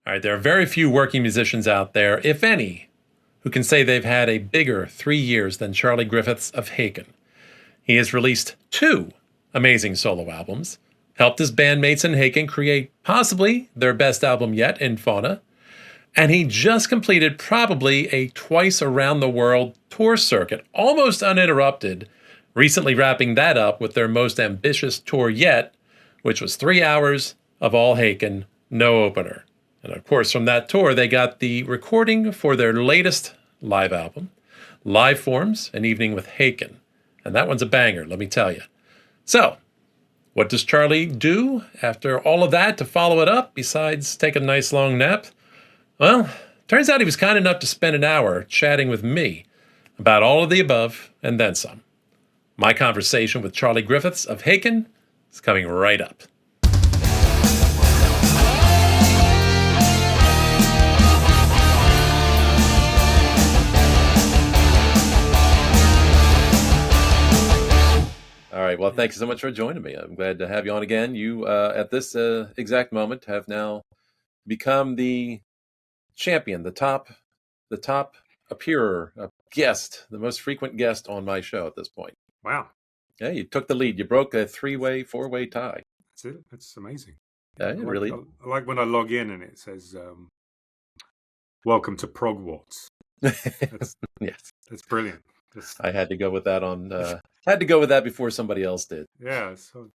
All right, there are very few working musicians out there, if any, who can say they've had a bigger 3 years than Charlie Griffiths of Haken. He has released 2 amazing solo albums, helped his bandmates in Haken create possibly their best album yet in Fauna, and he just completed probably a twice around the world tour circuit, almost uninterrupted, recently wrapping that up with their most ambitious tour yet, which was 3 hours of all Haken, no opener. And of course, from that tour, they got the recording for their latest live album, Live Forms, An Evening with Haken. And that one's a banger, let me tell you. So, what does Charlie do after all of that to follow it up, besides take a nice long nap? Well, turns out he was kind enough to spend an hour chatting with me about all of the above and then some. My conversation with Charlie Griffiths of Haken is coming right up. All right. Well, thank you so much for joining me. I'm glad to have you on again. You, at this exact moment, have now become the champion, the top appearer, guest, the most frequent guest on my show at this point. Wow. Yeah, you took the lead. You broke a 3-way, 4-way tie. That's it. That's amazing. Yeah, really. I like when I log in and it says, welcome to Prog Waltz. Yes. That's brilliant. I had to go with that had to go with that before somebody else did. Yeah. So,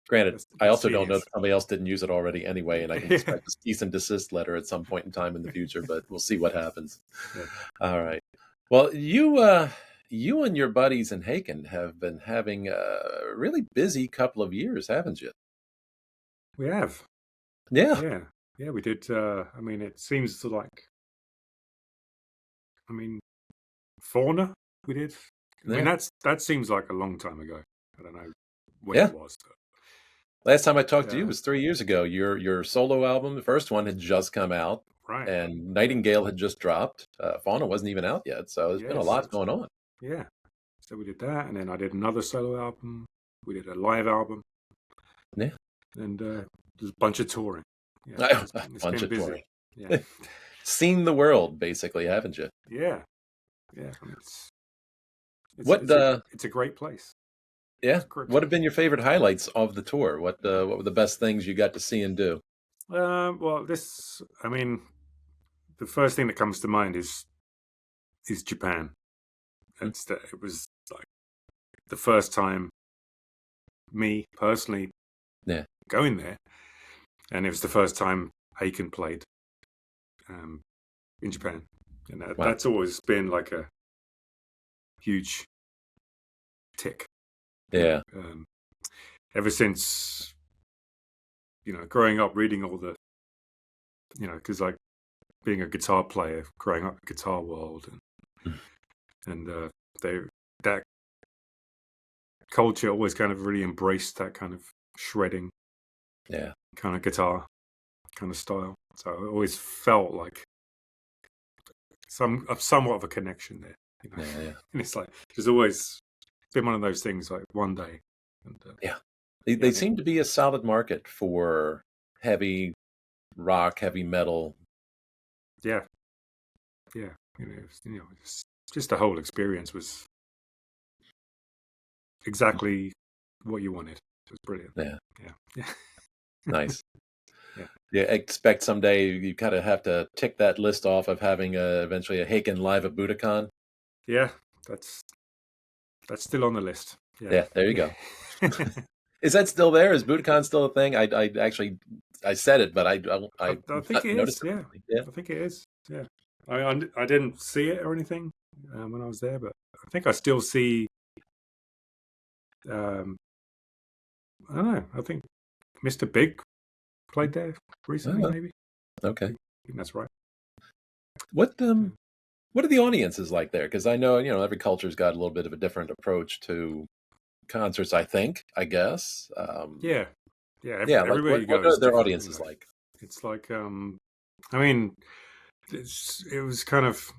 granted, I also don't know if somebody else didn't use it already anyway, and I can expect a cease and desist letter at some point in time in the future, but we'll see what happens. Yeah. All right. Well, you and your buddies in Haken have been having a really busy couple of years, haven't you? We have. Yeah. Yeah, we did. It seems like, Fauna, we did. That seems like a long time ago. I don't know when it was. But, last time I talked to you was 3 years ago. Your solo album, the first one, had just come out. Right. And Nightingale had just dropped. Fauna wasn't even out yet, so there's been a lot going on. Yeah. So we did that, and then I did another solo album. We did a live album. Yeah. And there's a bunch of touring. Yeah, a bunch of touring. Yeah. Seen the world, basically, haven't you? Yeah. Yeah. It's a great place. Yeah. What have been your favorite highlights of the tour? What were the best things you got to see and do? The first thing that comes to mind is Japan. It was like the first time me personally going there, and it was the first time Haken played in Japan, and that's always been like a huge tick. Yeah. Ever since growing up, reading all the because like being a guitar player, growing up in the guitar world, and that culture always kind of really embraced that kind of shredding, kind of guitar kind of style. So I always felt like somewhat of a connection there. Yeah. And it's like there's always been one of those things. Like one day, they seem to be a solid market for heavy rock, heavy metal. Yeah. Just the whole experience was exactly what you wanted. It was brilliant. Yeah. Nice. Yeah. Expect someday you kind of have to tick that list off of having eventually a Haken live at Budokan. Yeah, that's still on the list. Yeah, there you go. Is that still there? Is Budokan still a thing? I said it, but I think it is. Yeah, I think it is. Yeah, I didn't see it or anything when I was there, but I think I still see. I don't know. I think Mr. Big played there recently, maybe. Okay, I think that's right. What are the audiences like there? Because I know every culture's got a little bit of a different approach to concerts. I guess. Everywhere you go. What are their audiences like? It's like, it was kind of,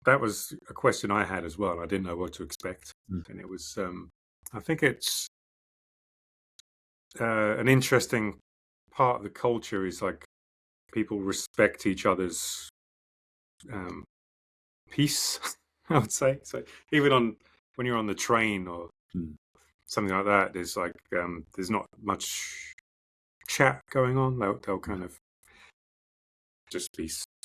that was a question I had as well. I didn't know what to expect, and it was. I think it's an interesting part of the culture is like people respect each other's peace. I would say so. Even when you're on the train or something like that, there's not much chat going on. They'll kind of just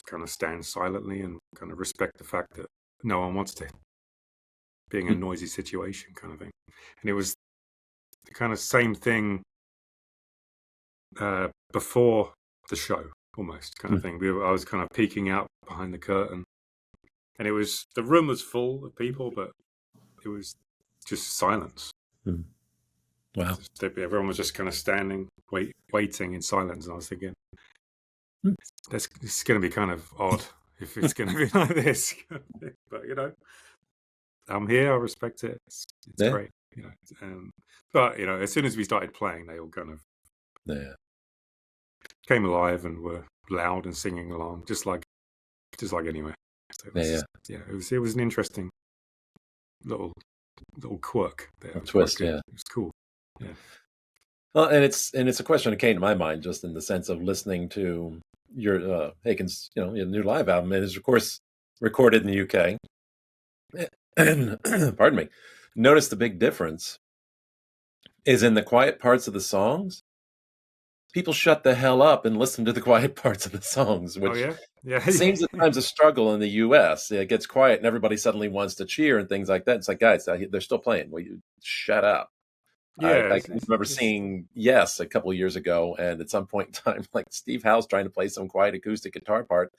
kind of stand silently and kind of respect the fact that no one wants to being a noisy situation, kind of thing. And it was the kind of same thing before the show, almost kind of thing. I was kind of peeking out behind the curtain, and the room was full of people, but it was just silence. Wow. Everyone was just kind of standing, waiting in silence. And I was thinking, it's going to be kind of odd if it's going to be like this. But, I'm here. I respect it. It's great. But, as soon as we started playing, they all kind of came alive and were loud and singing along, just like anywhere. So it was an interesting little quirk there. Twist, It was cool. Yeah. Well, and it's a question that came to my mind just in the sense of listening to your Haken's your new live album. It is of course recorded in the UK. And pardon me. Notice the big difference is in the quiet parts of the songs. People shut the hell up and listen to the quiet parts of the songs, which seems at times a struggle in the US. It gets quiet and everybody suddenly wants to cheer and things like that. It's like, guys, they're still playing. Will you shut up? I remember seeing Yes a couple of years ago, and at some point in time, like Steve Howe's trying to play some quiet acoustic guitar part,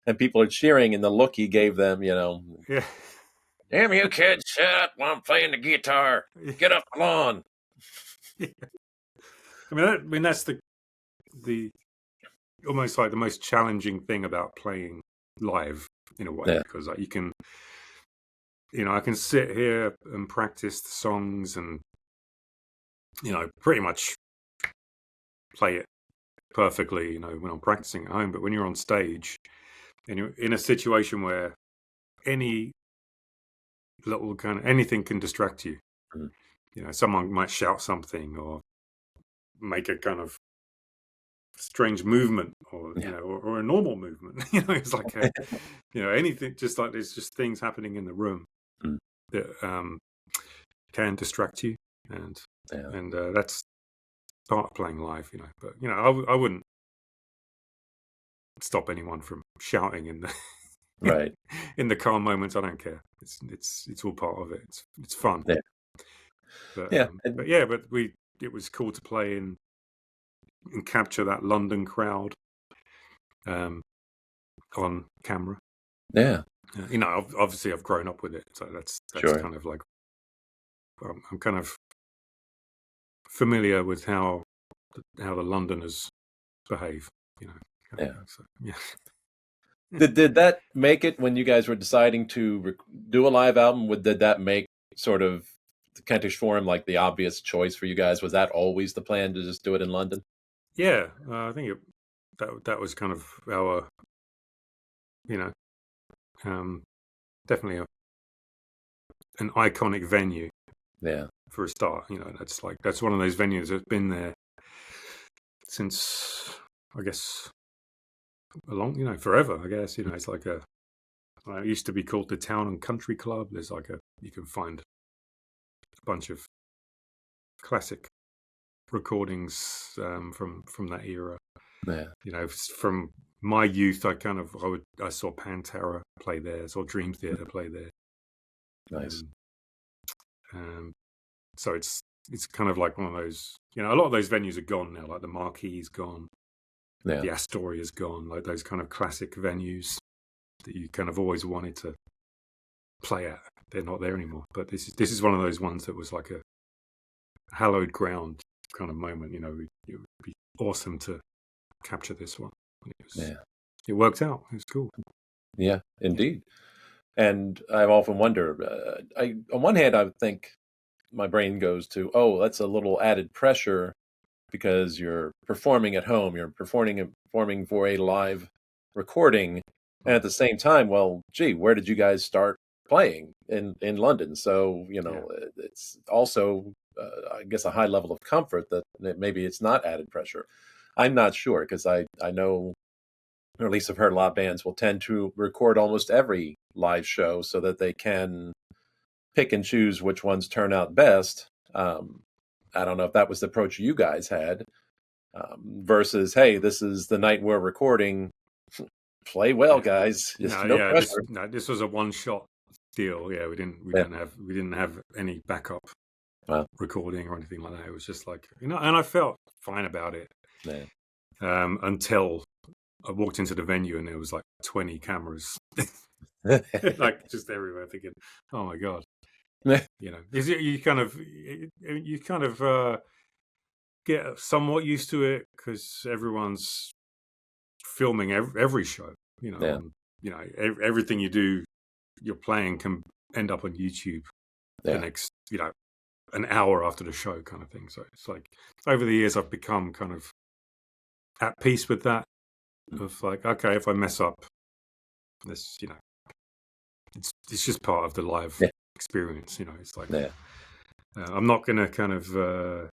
and people are cheering, and the look he gave them, damn you kids, shut up while I'm playing the guitar. Get off the lawn. I mean that's the almost like the most challenging thing about playing live in a way, because like you can, I can sit here and practice the songs and pretty much play it perfectly, when I'm practicing at home. But when you're on stage and you're in a situation where any little kind of anything can distract you, someone might shout something or make a kind of strange movement or or a normal movement. It's like anything, just like there's just things happening in the room that can distract you, and that's part of playing live. But I wouldn't stop anyone from shouting in the in the calm moments. I don't care. It's all part of it. It's fun. But it was cool to play in and capture that London crowd on camera. Obviously I've grown up with it, so that's kind of like I'm kind of familiar with how the Londoners behave. Did that make it when you guys were deciding to do a live album? Did that make sort of the Kentish Forum like the obvious choice for you guys? Was that always the plan to just do it in London? Yeah, I think that was kind of our, definitely an iconic venue. For a start, that's one of those venues that's been there since, I guess, forever. I guess it's like it used to be called the Town and Country Club. There's you can find a bunch of classic recordings from that era. From my youth, I saw Pantera play there, I saw Dream Theater play there. Nice. So it's kind of like one of those, a lot of those venues are gone now, like the Marquee's gone, the Astoria's gone, like those kind of classic venues that you kind of always wanted to play at. They're not there anymore. But this is one of those ones that was like a hallowed ground kind of moment. It would be awesome to capture this one. It worked out. It was cool. Yeah, indeed. And I've often wondered, on one hand, I would think my brain goes to, that's a little added pressure because you're performing at home, you're performing for a live recording. And at the same time, well, gee, where did you guys start playing in London? So, it's also, I guess, a high level of comfort that maybe it's not added pressure. I'm not sure, because I know or at least I've heard a lot of bands will tend to record almost every live show so that they can pick and choose which ones turn out best. I don't know if that was the approach you guys had, versus, hey, this is the night we're recording. Play well, guys. Just no pressure. This was a one-shot deal. Yeah, we didn't have any backup recording or anything like that. It was just like, and I felt fine about it. Yeah. Until I walked into the venue and there was like 20 cameras, like just everywhere, thinking, "Oh my god!" You kind of get somewhat used to it because everyone's filming every show. Everything you do, you're playing can end up on YouTube the next, an hour after the show, kind of thing. So it's like over the years, I've become kind of at peace with that. Of like, okay, if I mess up, this, it's just part of the live experience. It's like I'm not going to kind of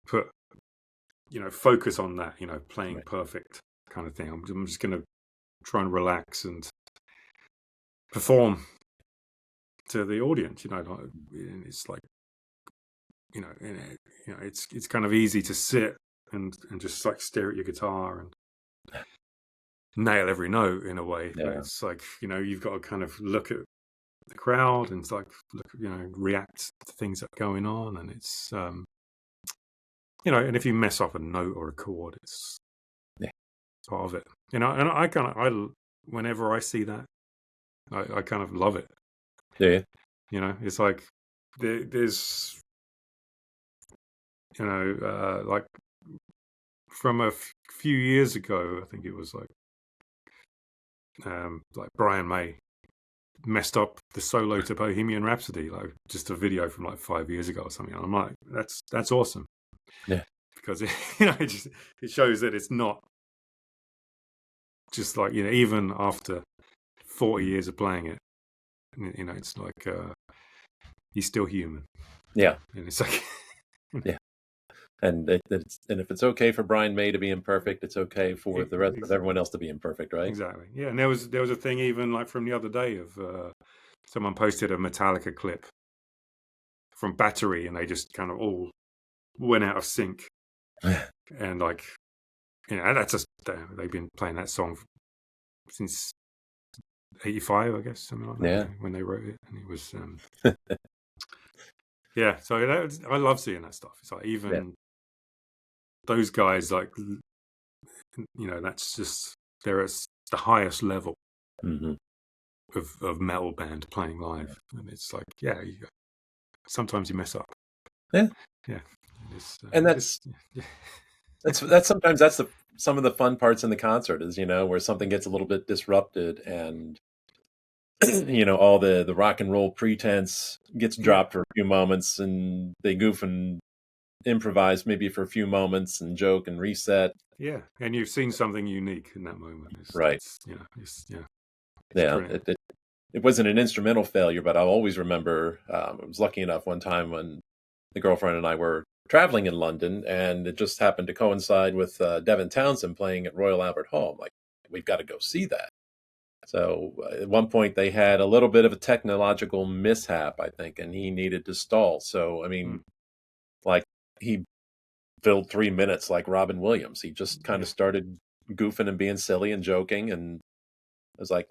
put focus on that, playing perfect kind of thing. I'm just going to try and relax and perform to the audience. It's like, it's kind of easy to sit and just like stare at your guitar and nail every note in a way. But it's like, you've got to kind of look at the crowd and it's like react to things that are going on, and it's and if you mess up a note or a chord, it's part of it. And I whenever I see that, I kind of love it. It's like there's like from a few years ago, I think it was like Brian May messed up the solo to Bohemian Rhapsody, like just a video from like 5 years ago or something. And I'm like, that's awesome. Yeah. Because it shows that it's not just like, even after 40 years of playing it, it's like he's still human. Yeah. And it's like And if it's okay for Brian May to be imperfect, it's okay for the rest of everyone else to be imperfect, right? Exactly. Yeah, and there was a thing even like from the other day of someone posted a Metallica clip from Battery, and they just kind of all went out of sync. And like, they've been playing that song since 85, I guess, something like that, when they wrote it, and it was so I love seeing that stuff. It's like even those guys, like, that's just, they're at the highest level of metal band playing live, and it's like, sometimes you mess up. And that's sometimes some of the fun parts in the concert is, where something gets a little bit disrupted and all the rock and roll pretense gets dropped for a few moments, and they goof and improvise maybe for a few moments and joke and reset. Yeah, and you've seen something unique in that moment. It wasn't an instrumental failure, but I'll always remember I was lucky enough one time when the girlfriend and I were traveling in London, and it just happened to coincide with Devin Townsend playing at Royal Albert Hall. I'm like, we've got to go see that. So at one point they had a little bit of a technological mishap, I think, and he needed to stall. So, I mean, like, he filled 3 minutes like Robin Williams. He just kind of started goofing and being silly and joking. And it was like,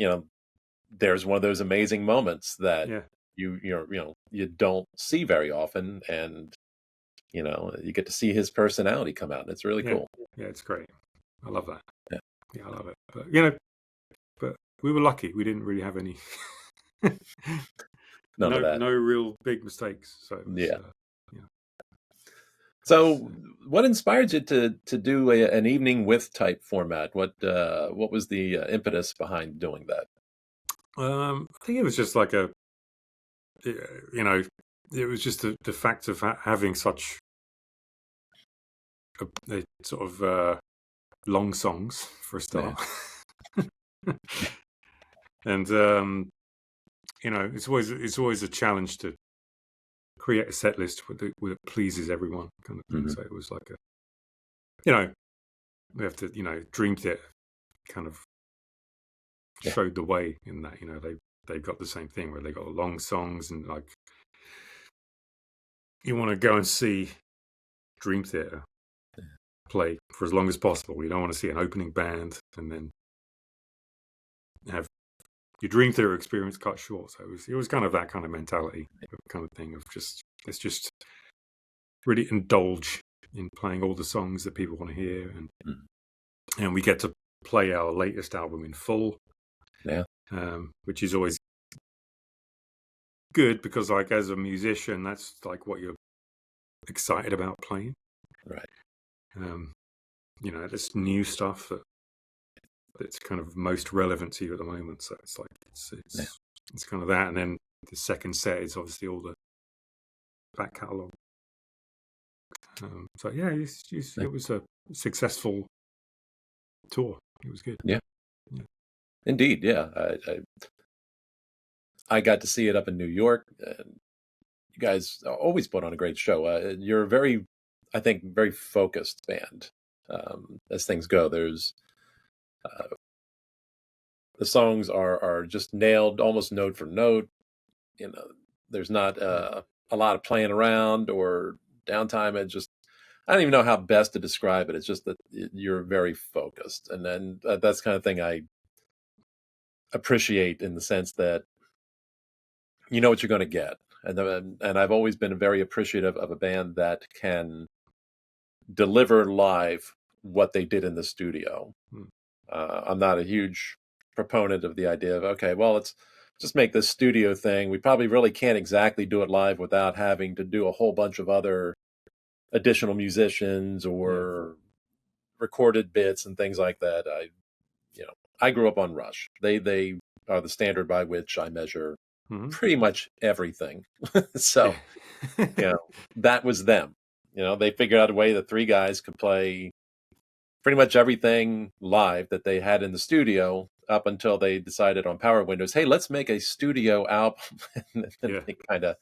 there's one of those amazing moments that you don't see very often. And, you get to see his personality come out. And it's really cool. Yeah, it's great. I love that. Yeah, I love it. But, but we were lucky. We didn't really have any no real big mistakes. So So what inspired you to do an evening with type format? What was the impetus behind doing that? I think it was just like it was just the fact of having such a sort of long songs for a start. And it's always a challenge to create a set list that pleases everyone, kind of thing. So it was like we have to, Dream Theater kind of showed the way in that, they've got the same thing where they got long songs and like you want to go and see Dream Theater play for as long as possible. You don't want to see an opening band and then have your Dream Theater experience cut short. So it was kind of that kind of mentality, kind of thing of let's just really indulge in playing all the songs that people want to hear, and we get to play our latest album in full, which is always good because, like, as a musician, that's like what you're excited about playing, right? This new stuff that's kind of most relevant to you at the moment. So it's like it's kind of that, and then the second set is obviously all the back catalogue. So it was a successful tour. It was good. Yeah. Indeed. Yeah. I got to see it up in New York. You guys always put on a great show. You're I think, very focused band as things go. There's the songs are just nailed almost note for note. There's not a lot of playing around or downtime. I don't even know how best to describe it. It's just that you're very focused, and then that's the kind of thing I appreciate, in the sense that you know what you're going to get. And I've always been very appreciative of a band that can deliver live what they did in the studio. I'm not a huge proponent of the idea of, okay, well, let's just make this studio thing. We probably really can't exactly do it live without having to do a whole bunch of other additional musicians or recorded bits and things like that. I grew up on Rush. They are the standard by which I measure pretty much everything. So, that was them. They figured out a way that three guys could play pretty much everything live that they had in the studio, up until they decided on Power Windows, hey, let's make a studio album. And they kind of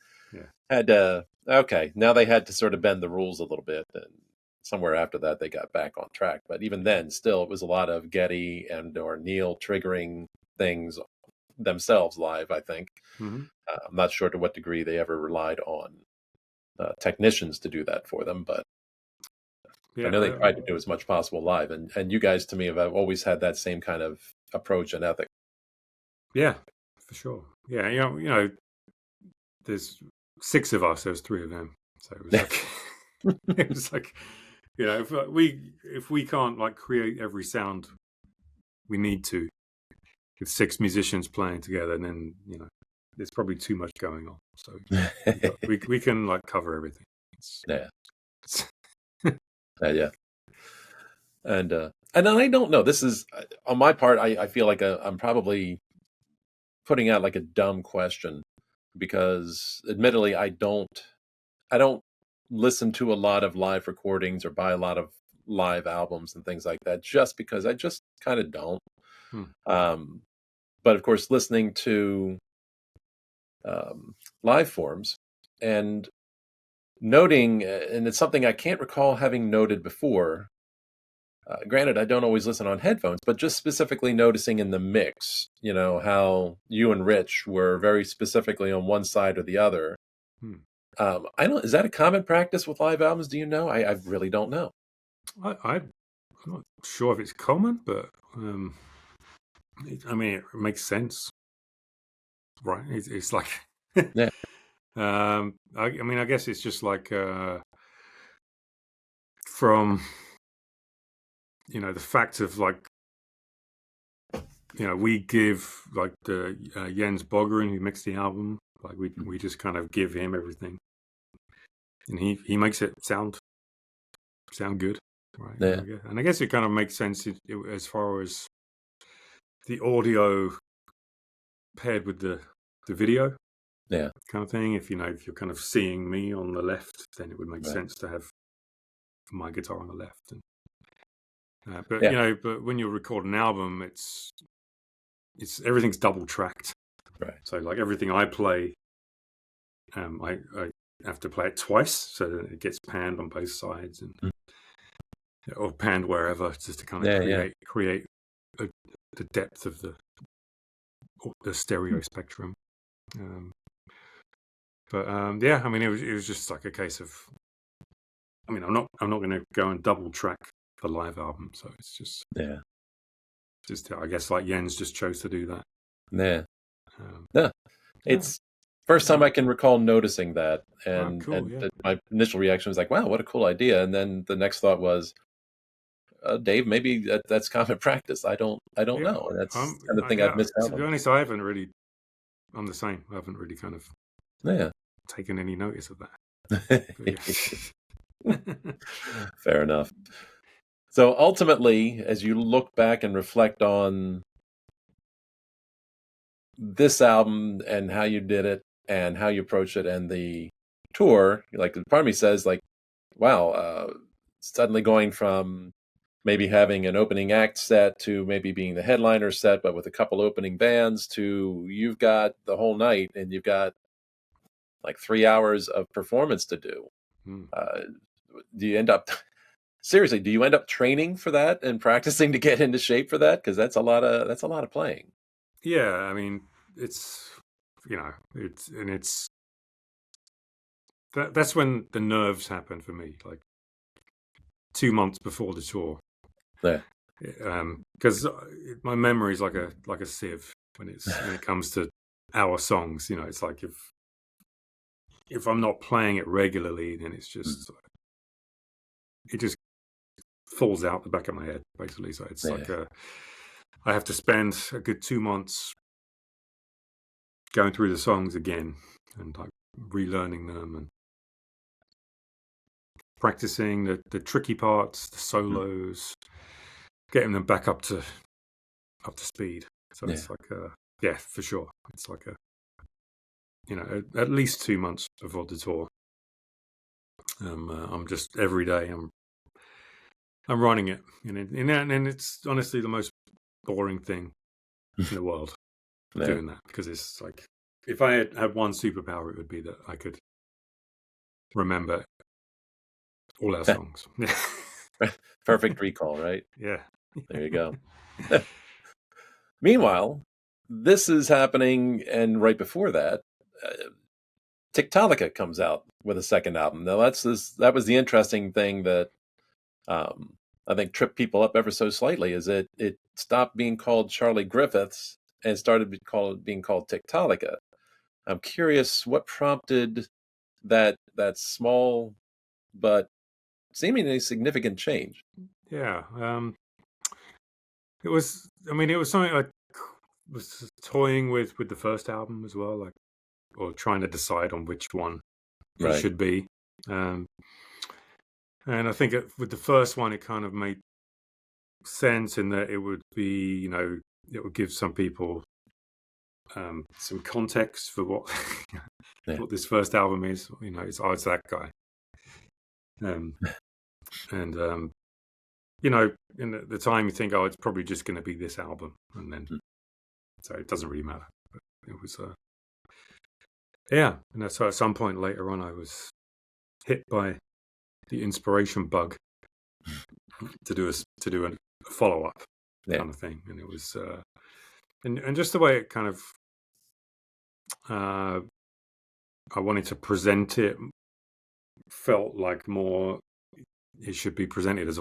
had to, okay, now they had to sort of bend the rules a little bit. And somewhere after that, they got back on track. But even then, still, it was a lot of Geddy or Neil triggering things themselves live, I think. I'm not sure to what degree they ever relied on technicians to do that for them, but I know they tried to do as much possible live. And you guys, to me, have always had that same kind of approach and ethic. Yeah, for sure. Yeah, there's 6 of us. There's 3 of them. So it was like, it was like, if we can't like create every sound we need to with 6 musicians playing together, then there's probably too much going on. So we can like cover everything. Yeah. And I don't know. This is on my part. I feel like I'm probably putting out like a dumb question, because admittedly I don't listen to a lot of live recordings or buy a lot of live albums and things like that, just because I just kind of don't. But of course, listening to live forms and noting, and it's something I can't recall having noted before. Granted, I don't always listen on headphones, but just specifically noticing in the mix, how you and Rich were very specifically on one side or the other. Is that a common practice with live albums? Do you know? I really don't know. I'm not sure if it's common, but it makes sense, right? It's like, yeah. I guess it's just like from the fact of like, we give like the Jens Bogren, who mixed the album, like we just kind of give him everything, and he makes it sound good, right? Yeah. And I guess it kind of makes sense as far as the audio paired with the video, kind of thing. If you're kind of seeing me on the left, then it would make sense to have my guitar on the left. And but when you record an album, it's everything's double tracked, right? So like everything I play, I have to play it twice so that it gets panned on both sides, and or panned wherever, just to kind of create the depth of the stereo spectrum. But yeah, I mean, it was just like a case of, I mean, I'm not going to go and double track the live album, so it's just I guess like Jens just chose to do that. It's first time I can recall noticing that, and cool, my initial reaction was like, "Wow, what a cool idea!" And then the next thought was, "Dave, maybe that's common practice. I don't know. And that's kind of thing I've missed out on." To be honest, I haven't really. I'm the same. I haven't really kind of taken any notice of that. Fair enough. So ultimately, as you look back and reflect on this album and how you did it and how you approached it and the tour, like part of me says, like, wow, suddenly going from maybe having an opening act set to maybe being the headliner set, but with a couple opening bands, to you've got the whole night and you've got like 3 hours of performance to do. Do you end up seriously? Do you end up training for that and practicing to get into shape for that? Because that's a lot of playing. Yeah, I mean, it's that's when the nerves happen for me, like 2 months before the tour. Yeah. Because my memory is like a sieve when it comes to our songs. You know, it's like if I'm not playing it regularly, then it's just it just falls out the back of my head, basically. So it's like I have to spend a good 2 months going through the songs again and like relearning them and practicing the tricky parts, the solos, getting them back up to speed. So it's like for sure. It's like at least 2 months before the tour. I'm just every day I'm running it, and it's honestly the most boring thing in the world doing that, because it's like if I had one superpower, it would be that I could remember all our songs. Perfect recall, right? Yeah. There you go. Meanwhile, this is happening, and right before that, Tiktaalica comes out with a second album. Now that was the interesting thing that I think tripped people up ever so slightly, is it stopped being called Charlie Griffiths and started being called Tiktaalica. I'm curious what prompted that small but seemingly significant change. Yeah. It was something I was toying with the first album as well, like, or trying to decide on which one it should be. And I think with the first one, it kind of made sense in that it would be, it would give some people some context for what what this first album is. It's that guy. And in the time you think, oh, it's probably just going to be this album, and then so it doesn't really matter. But it was and so at some point later on, I was hit by the inspiration bug to do a follow up kind of thing, and it was and just the way it kind of I wanted to present it felt like more it should be presented as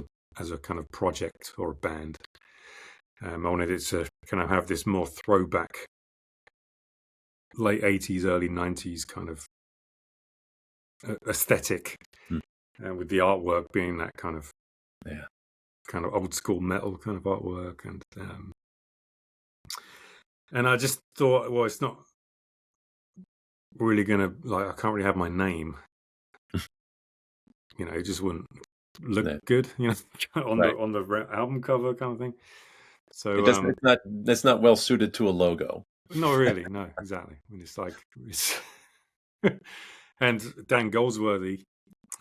a kind of project or a band. I wanted it to kind of have this more throwback late 80s, early 90s kind of aesthetic, with the artwork being that kind of old school metal kind of artwork, and I just thought, well, it's not really gonna, like, I can't really have my name. It just wouldn't look good, on the album cover kind of thing. So it's not well suited to a logo. Not really, no, exactly. I mean, it's like and Dan Goldsworthy,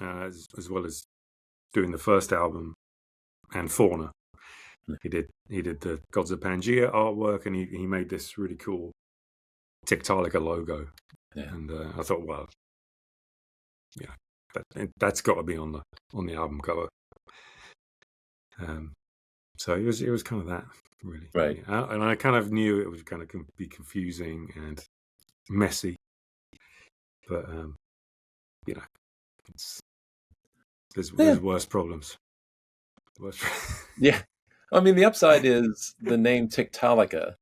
as well as doing the first album and Fauna, he did the Gods of Pangaea artwork, and he made this really cool Tiktaalica logo. And I thought, well, that's got to be on the album cover. So it was kind of that, really. Right. Yeah. And I kind of knew it would kind of be confusing and messy, but you know, there's worse problems. Yeah. I mean, the upside is the name Tiktaalica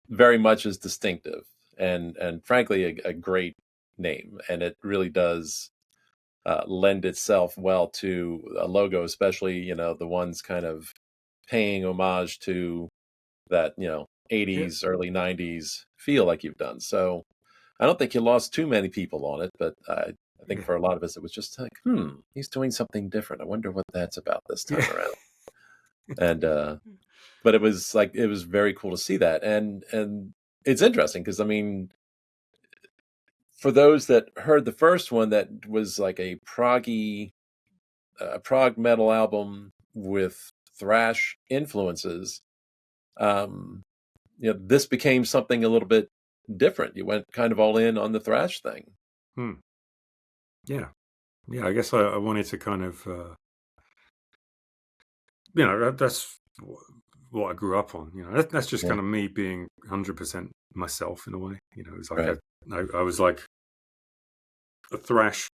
very much is distinctive and frankly a great name, and it really does lend itself well to a logo, especially the ones kind of paying homage to that 80s, early 90s feel like you've done. So I don't think you lost too many people on it, but I think for a lot of us it was just like, he's doing something different. I wonder what that's about this time around. And but it was very cool to see that, and it's interesting because I mean, for those that heard the first one, that was like a prog metal album with thrash influences. This became something a little bit different. You went kind of all in on the thrash thing. Yeah. I guess I wanted to kind of, that's what I grew up on. That's just kind of me being 100% myself in a way. It was like I was like a thrash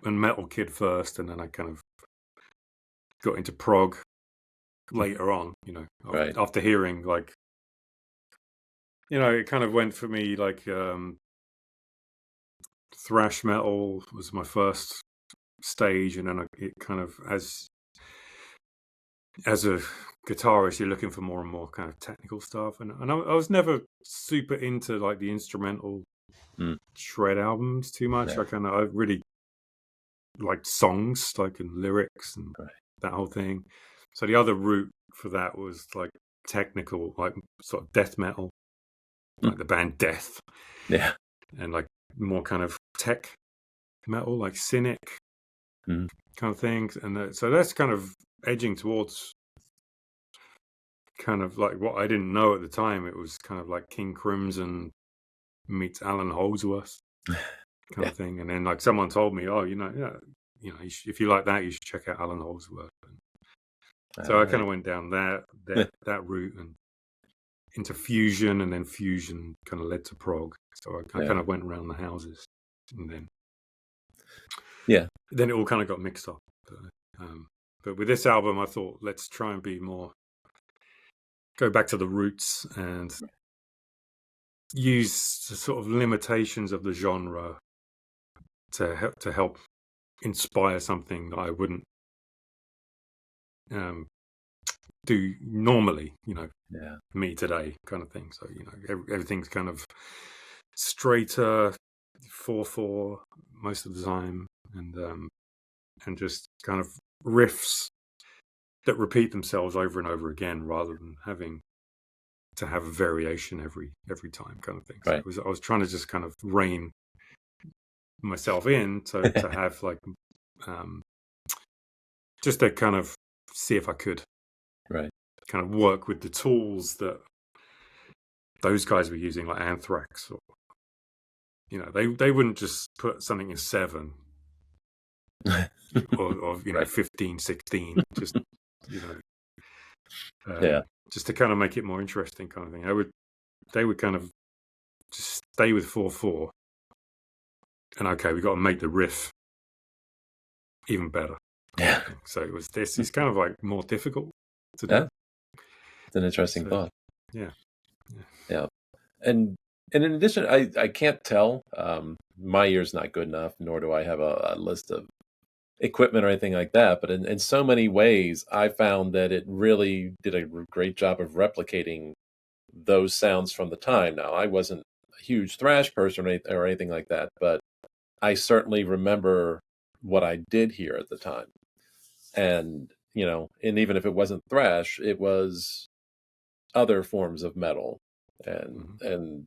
and metal kid first, and then I kind of got into prog later on. After hearing like, it kind of went for me like thrash metal was my first stage, and then it kind of as a guitarist, you're looking for more and more kind of technical stuff, and I was never super into like the instrumental shred albums too much. I really liked songs, like, and lyrics and that whole thing. So the other route for that was like technical, like sort of death metal, like the band Death, and like more kind of tech metal, like Cynic kind of things. And so that's kind of edging towards kind of like what I didn't know at the time. It was kind of like King Crimson meets Alan Holdsworth kind of thing. And then like someone told me, oh, if you like that, you should check out Alan Holdsworth. So I kind of went down that route and into fusion, and then fusion kind of led to prog. So I kind of went around the houses, and then it all kind of got mixed up. But with this album, I thought, let's try and go back to the roots and use the sort of limitations of the genre to help inspire something that I wouldn't do normally, me today kind of thing. So, everything's kind of straighter, 4/4 most of the time, and just kind of riffs that repeat themselves over and over again, rather than having to have a variation every time kind of thing. So I was trying to just kind of rein myself in to have like just to kind of see if I could kind of work with the tools that those guys were using, like Anthrax, or they wouldn't just put something in 7 or 15, 16, just just to kind of make it more interesting kind of thing. They would kind of just stay with 4/4, and okay, we got to make the riff even better. So it's kind of like more difficult to do. It's an interesting thought. Yeah. And in addition, I can't tell. My ear's not good enough, nor do I have a list of equipment or anything like that. But in so many ways, I found that it really did a great job of replicating those sounds from the time. Now, I wasn't a huge thrash person or anything like that, but I certainly remember what I did hear at the time. And, and even if it wasn't thrash, it was other forms of metal. And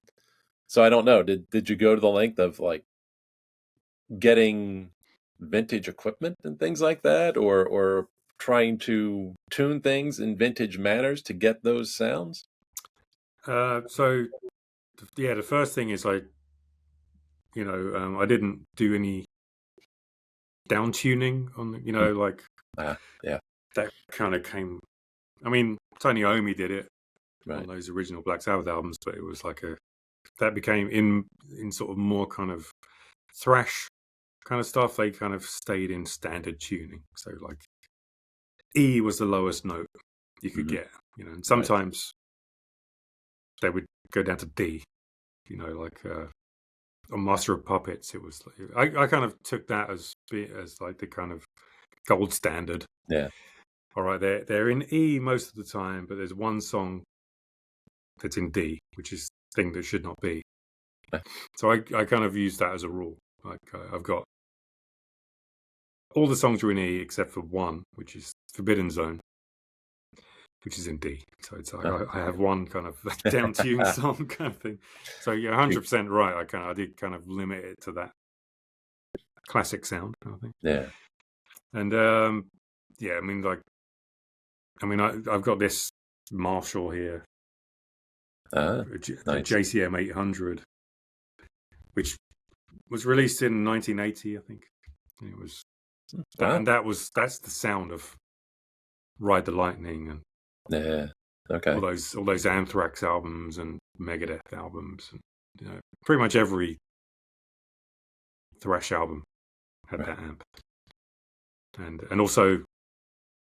so I don't know, did you go to the length of like getting vintage equipment and things like that, or trying to tune things in vintage manners to get those sounds? So the first thing is I didn't do any down tuning on like that kind of came. I mean, Tony Iommi did it on those original Black Sabbath albums, but it was like that became in sort of more kind of thrash kind of stuff. They kind of stayed in standard tuning, so like E was the lowest note you could get, and sometimes they would go down to D, like on Master of Puppets. It was I kind of took that as like the kind of gold standard. Yeah. All right, they're in E most of the time, but there's one song that's in D, which is the thing that should not be. So I kind of use that as a rule. Like I've got all the songs are in E except for one, which is Forbidden Zone, which is in D. So it's like I have one kind of down-tuned song kind of thing. So you're 100% right. I did kind of limit it to that classic sound kind of thing. Yeah. And I've got this Marshall here, a JCM 800, which was released in 1980, I think. And it was, and that's the sound of Ride the Lightning and all those Anthrax albums and Megadeth albums, and pretty much every thrash album had that amp. And also,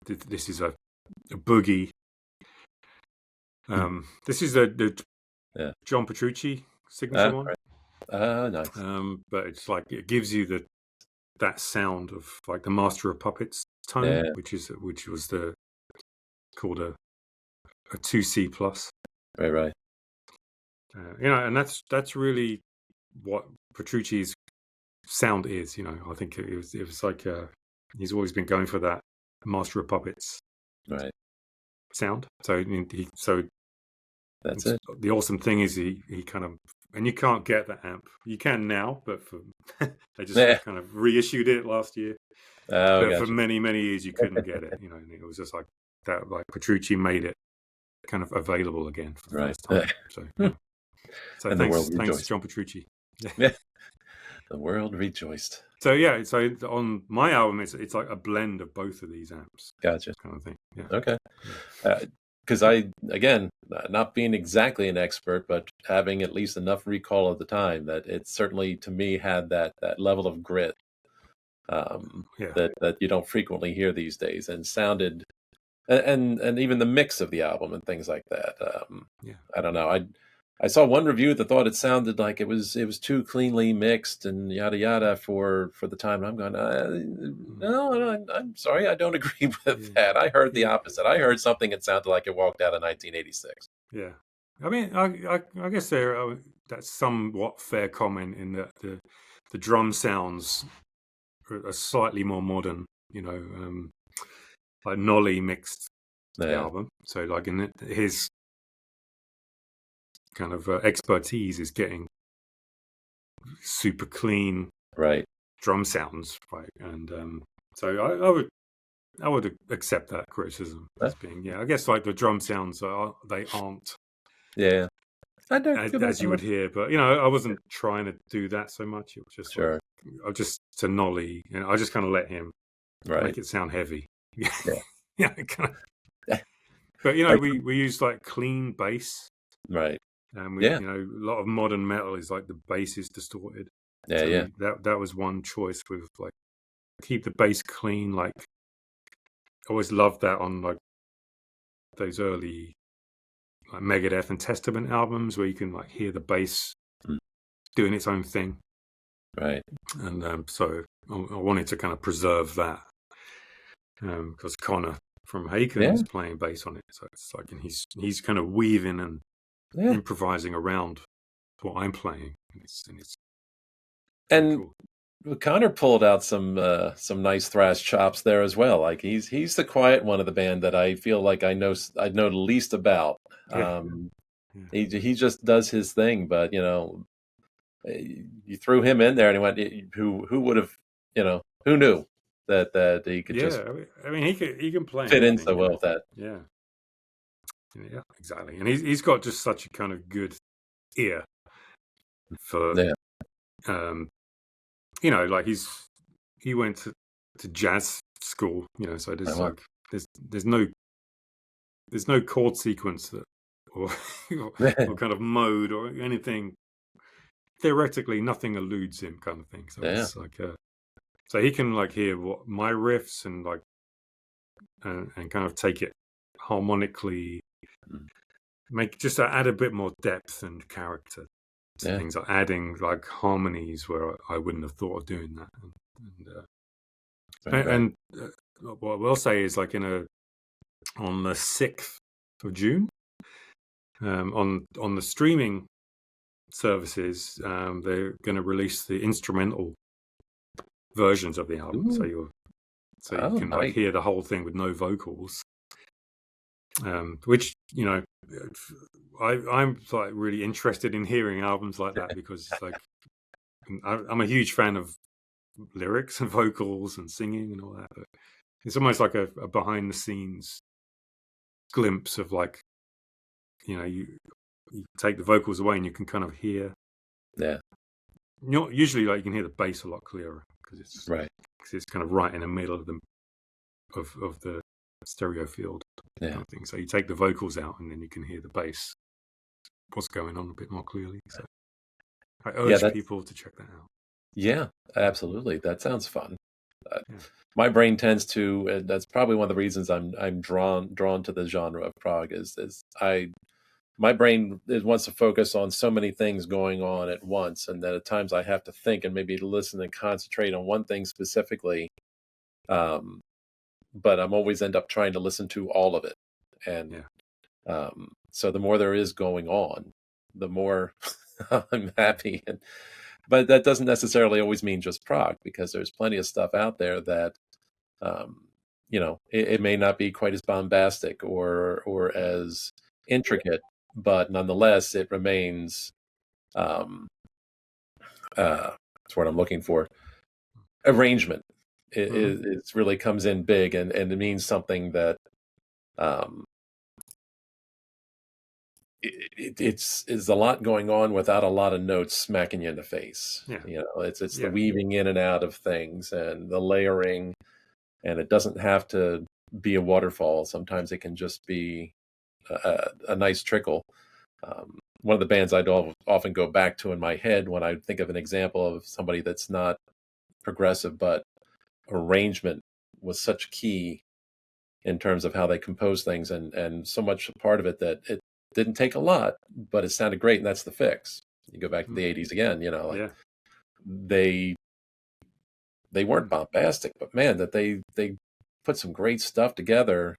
this is a boogie. This is the John Petrucci signature one. Nice. But it's like it gives you that sound of like the Master of Puppets tone, which was called a 2C plus. Right. And that's really what Petrucci's sound is. I think it was like he's always been going for that Master of Puppets sound. So that's it. The awesome thing is he kind of, and you can't get that amp. You can now, but they just kind of reissued it last year. But for many, many years you couldn't get it. And it was just like that. Like Petrucci made it kind of available again for the first time. So thanks, John Petrucci. Yeah. The world rejoiced. So on my album, it's like a blend of both of these amps. Gotcha. Kind of thing. Yeah. Okay. Because again, not being exactly an expert, but having at least enough recall of the time that it certainly, to me, had that level of grit that you don't frequently hear these days, and sounded, and even the mix of the album and things like that. I don't know. I saw one review that thought it sounded like it was too cleanly mixed and yada yada for the time. And I'm going, no, I'm sorry, I don't agree with that. I heard the opposite. I heard something that sounded like it walked out of 1986. Yeah, I mean, I guess that's somewhat fair comment in that the drum sounds are slightly more modern. Like Nolly mixed the album, so like in his kind of expertise is getting super clean drum sounds, and so I would accept that criticism as being I guess like the drum sounds they aren't as you would hear, but I wasn't trying to do that so much. It was just I just to Nolly, I just kind of let him make it sound heavy. Kind of. But we use like clean bass, and a lot of modern metal is like the bass is distorted. That was one choice with like keep the bass clean. Like I always loved that on like those early like Megadeth and Testament albums where you can like hear the bass doing its own thing. And so I wanted to kind of preserve that because Connor from Haken is playing bass on it, so it's like, and he's kind of weaving and improvising around what I'm playing, and cool. Connor pulled out some nice thrash chops there as well. Like he's the quiet one of the band that I feel like I know the least about. He just does his thing, but you threw him in there and he went. Who would have who knew that he could just I mean he can play fit in so well with that. Yeah, exactly. And he's got just such a kind of good ear for like he went to jazz school, so there's there's no chord sequence that or kind of mode or anything. Theoretically, nothing eludes him, kind of thing. So it's like, so he can like hear what my riffs and like, and kind of take it harmonically, just add a bit more depth and character to things, like adding like harmonies where I wouldn't have thought of doing that. And what I will say is, like, on the 6th of June, on the streaming services, they're going to release the instrumental versions of the album. Ooh. So you can like hear the whole thing with no vocals, which, you know, I'm like really interested in hearing albums like that, because like I'm a huge fan of lyrics and vocals and singing and all that, but it's almost like a behind the scenes glimpse of, like, you know, you take the vocals away and you can kind of hear. Usually, like, you can hear the bass a lot clearer because it's kind of right in the middle of the stereo field, kind of thing. So you take the vocals out and then you can hear the bass, what's going on, a bit more clearly. So I urge people to check that out. Yeah, absolutely. That sounds fun. My brain tends to, and that's probably one of the reasons I'm drawn to the genre of prog, is my brain wants to focus on so many things going on at once, and that at times I have to think and maybe listen and concentrate on one thing specifically. But I'm always end up trying to listen to all of it, and so the more there is going on, the more I'm happy. But that doesn't necessarily always mean just prog, because there's plenty of stuff out there that, you know, it may not be quite as bombastic or as intricate, but nonetheless, it remains, that's what I'm looking for. Arrangement. It really comes in big, and it means something that, it's a lot going on without a lot of notes smacking you in the face. You know, it's the weaving in and out of things and the layering, and it doesn't have to be a waterfall. Sometimes it can just be a nice trickle. One of the bands I'd often go back to in my head when I think of an example of somebody that's not progressive, but arrangement was such key in terms of how they compose things, and so much a part of it that it didn't take a lot, but it sounded great, and that's the Fix. You go back to the 80s again, you know, like they weren't bombastic, but man, that they put some great stuff together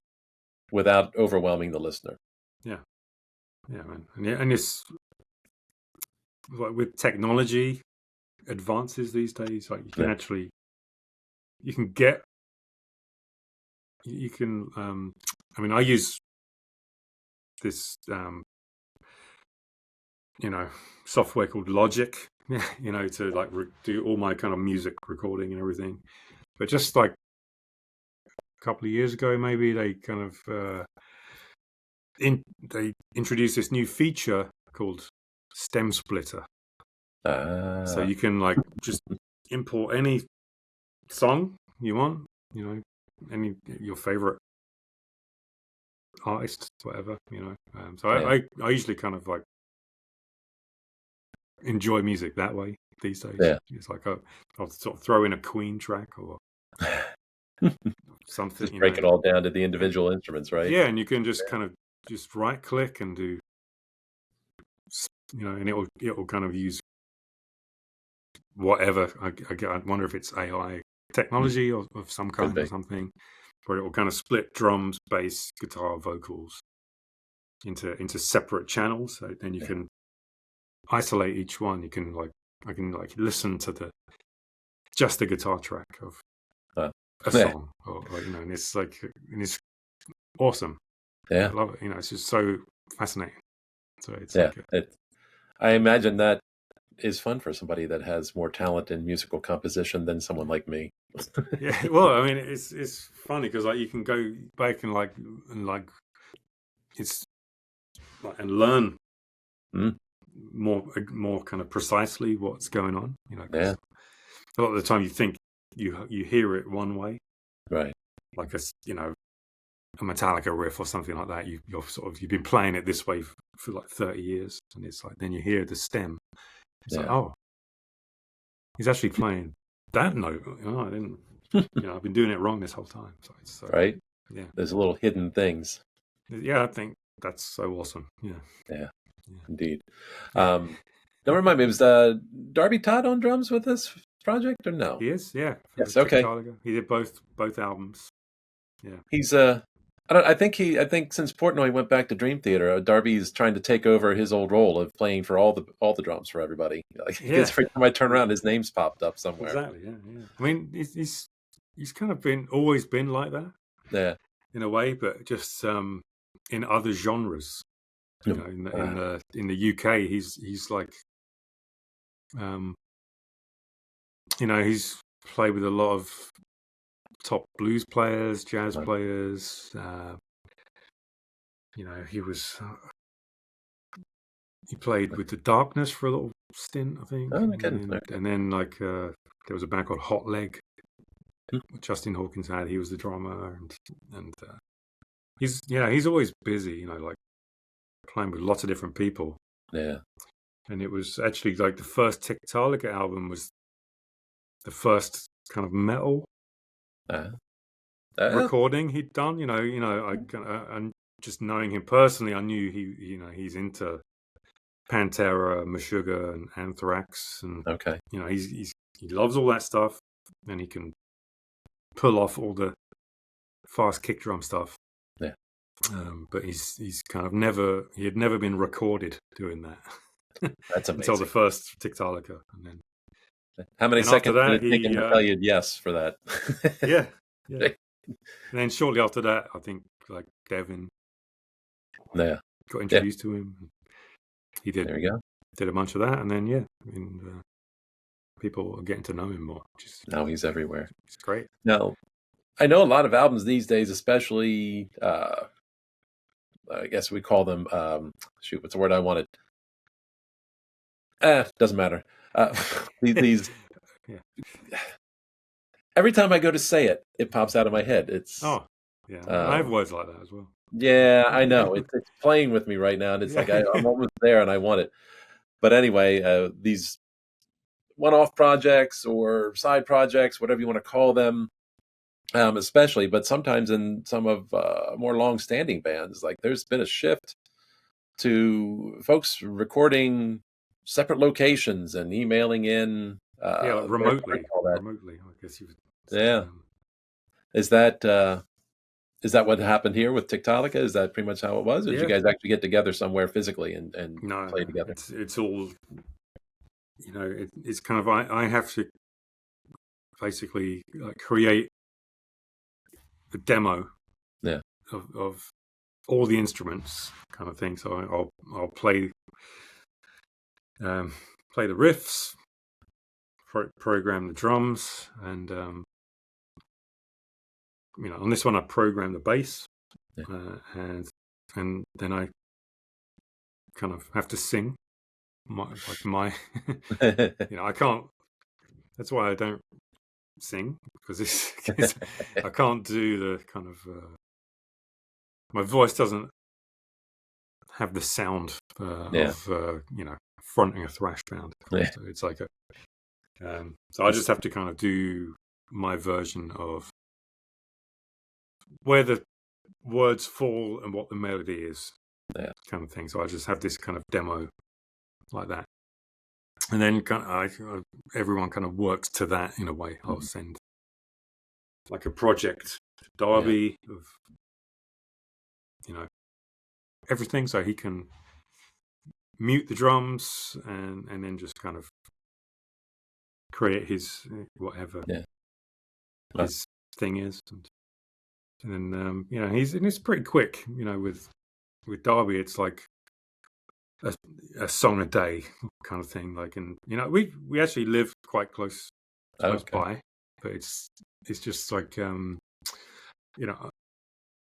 without overwhelming the listener. Yeah, man. And it's like, with technology advances these days, like you can actually, you can I mean, I use this you know, software called Logic, you know, to like do all my kind of music recording and everything. But just like a couple of years ago, maybe, they kind of they introduced this new feature called Stem Splitter. So you can like just import any song you want, you know, any your favorite artist, whatever, you know. So I usually kind of like enjoy music that way these days. It's like I'll sort of throw in a Queen track or something. Just break it all down to the individual instruments, right? Yeah, and you can just kind of just right click and do, you know, and it'll kind of use whatever. I wonder if it's AI technology of some kind or something, where it will kind of split drums, bass, guitar, vocals into separate channels. So then you can isolate each one. You can I can listen to just the guitar track of a song, or you know, and it's awesome. I love it. You know, it's just so fascinating. So it's I imagine that is fun for somebody that has more talent in musical composition than someone like me. Yeah, well, I mean, it's funny because like you can go back and it's like, and learn more kind of precisely what's going on. You know, a lot of the time you think you hear it one way, right? Like you know, a Metallica riff or something like that, you've been playing it this way for like 30 years, and it's like then you hear the stem. It's like, oh, he's actually playing that note. Oh, I didn't. I've been doing it wrong this whole time. So right. Yeah. There's little hidden things. Yeah, I think that's so awesome. Yeah. Indeed. Don't remind me, was Darby Todd on drums with this project or no? He is. Yeah. Yes. Okay. He did both albums. Yeah. He's I think since Portnoy went back to Dream Theater, Darby's trying to take over his old role of playing for all the drums for everybody. Like, every time I turn around, his name's popped up somewhere. Exactly. Yeah. I mean, he's kind of always been like that. Yeah. In a way, but just in other genres. In the UK, he's like, he's played with a lot of top blues players, jazz players. He played with the Darkness for a little stint, I think. And then like there was a band called Hot Leg, Justin Hawkins had. He was the drummer, and he's always busy. Like playing with lots of different people. Yeah. And it was actually like the first Tiktaalik album was the first kind of metal recording he'd done. And just knowing him personally, I knew he's into Pantera, Meshuggah, and Anthrax, and he loves all that stuff, and he can pull off all the fast kick drum stuff. Yeah. But he's kind of never been recorded doing that. That's amazing. Until the first Tiktaalik, and then how many seconds did it take him to tell you yes for that? Yeah. And then shortly after that, I think like Devin got introduced to him. He did. There you go. Did a bunch of that, and then people are getting to know him more. Now he's everywhere. It's great. Now, I know a lot of albums these days, especially I guess we call them what's the word I wanted? Doesn't matter. These every time I go to say it, it pops out of my head. It's I have words like that as well. Yeah, I know. It's playing with me right now, and it's like I'm almost there, and I want it. But anyway, these one-off projects or side projects, whatever you want to call them, especially, but sometimes in some of more long-standing bands, like there's been a shift to folks recording separate locations and emailing in remotely. I guess you would say. Yeah. Is that what happened here with Tiktaalik? Is that pretty much how it was? Or did you guys actually get together somewhere physically and play together? It's all, it's kind of, I have to basically create a demo of all the instruments kind of thing. So I'll play the riffs, program the drums, and on this one I program the bass, and then I kind of have to sing my I can't. That's why I don't sing, because I can't do the kind of my voice doesn't have the sound of fronting a thrash band. So it's like so I just have to kind of do my version of where the words fall and what the melody is, kind of thing. So I just have this kind of demo like that, and then everyone kind of works to that in a way. I'll send like a project to Darby of everything, so he can mute the drums and then just kind of create his whatever his thing is, and then it's pretty quick. With Darby, it's like a song a day kind of thing. Like, and we actually live quite close by, but it's just like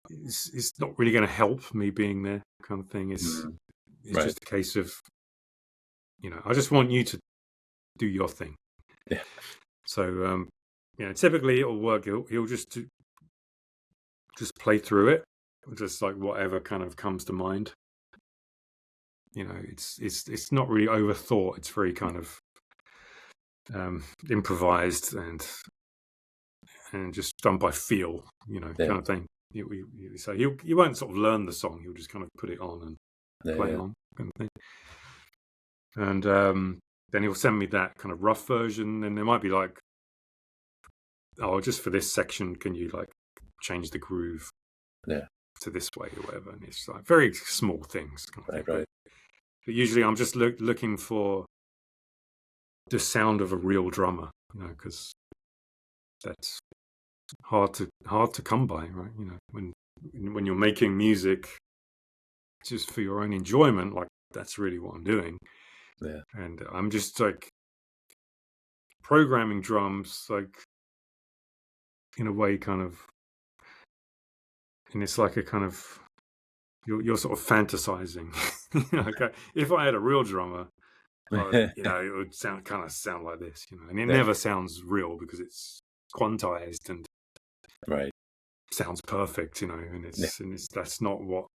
it's not really going to help me being there kind of thing. It's just a case of I just want you to do your thing. Yeah. So typically it'll work. He'll just play through it, just like whatever kind of comes to mind. You know, it's not really overthought. It's very kind of improvised and just done by feel. You know, kind of thing. So you won't sort of learn the song. You'll just kind of put it on and play on, kind of thing. And then he'll send me that kind of rough version, and there might be like, oh, just for this section, can you like change the groove to this way or whatever? And it's like very small things. Right. But usually I'm just looking for the sound of a real drummer, you know, because that's hard to come by, right? You know, when you're making music just for your own enjoyment, like that's really what I'm doing. Yeah. And I'm just like programming drums, like in a way, kind of, and it's like a kind of you're sort of fantasizing. Okay, if I had a real drummer, you know, it would sound like this, you know, and it never sounds real because it's quantized and sounds perfect, you know, and it's that's not what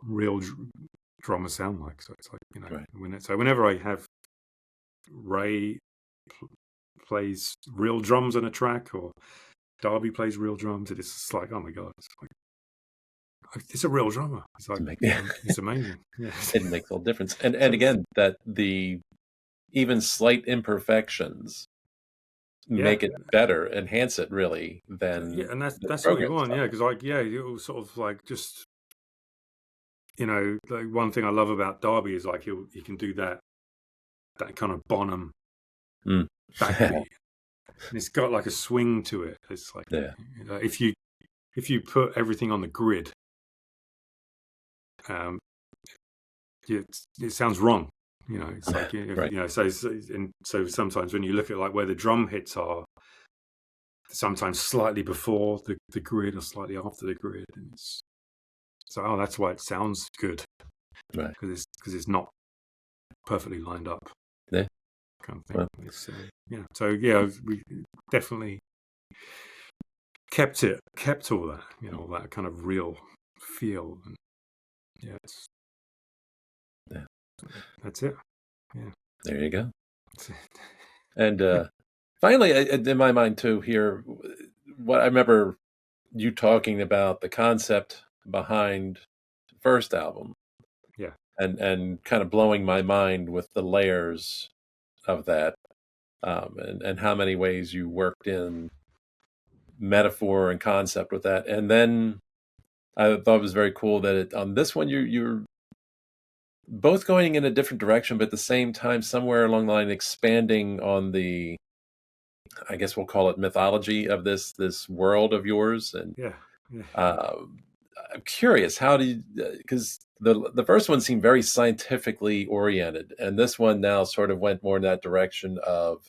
real drummers sound like. So it's like, you know, whenever I have Ray plays real drums on a track, or Darby plays real drums, it's just like, oh my god, it's a real drummer. It's like, it's amazing. Yeah. It makes all difference. And again, that the even slight imperfections make it better, enhance it really than and that's what you want, because like it'll sort of like just, you know, like one thing I love about Darby is like he can do that kind of Bonham backbeat. And it's got like a swing to it. It's like, you know, if you put everything on the grid, it sounds wrong. You know, it's like, you know, so sometimes when you look at like where the drum hits are, sometimes slightly before the grid or slightly after the grid, and it's so, oh, that's why it sounds good, right? Because it's not perfectly lined up, kind of thing. Well. So we definitely kept all that, you know, all that kind of real feel, and that's it. Yeah, there you go. And finally, in my mind too, here, what I remember you talking about the concept behind the first album, and kind of blowing my mind with the layers of that, and how many ways you worked in metaphor and concept with that. And then I thought it was very cool that on this one you're both going in a different direction, but at the same time, somewhere along the line, expanding on the, I guess we'll call it mythology of this world of yours. And I'm curious, how do you, because the first one seemed very scientifically oriented, and this one now sort of went more in that direction of,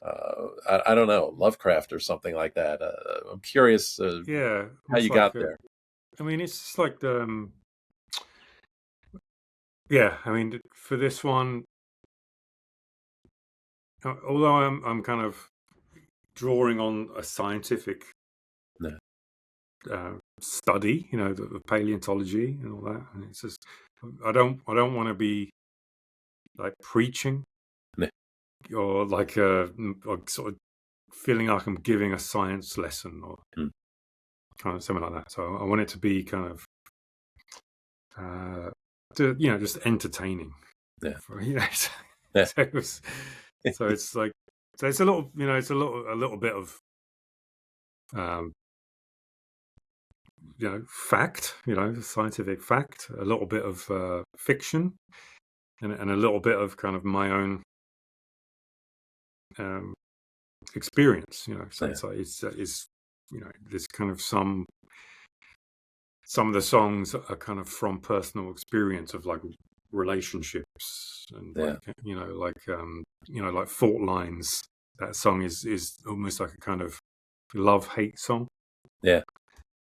I don't know, Lovecraft or something like that. I'm curious how you got there. I mean, it's just like I mean, for this one, although I'm kind of drawing on a scientific study, you know, the paleontology and all that, and it's just I don't want to be like preaching or like or sort of feeling like I'm giving a science lesson or kind of something like that. So I want it to be kind of you know, just entertaining. You know, so it's like, so it's a little, you know, it's a little bit of you know, fact, you know, scientific fact, a little bit of fiction, and a little bit of kind of my own experience, you know. So it's like it's you know, there's kind of some of the songs are kind of from personal experience of like relationships and like, you know, like Fault Lines. That song is almost like a kind of love-hate song, kind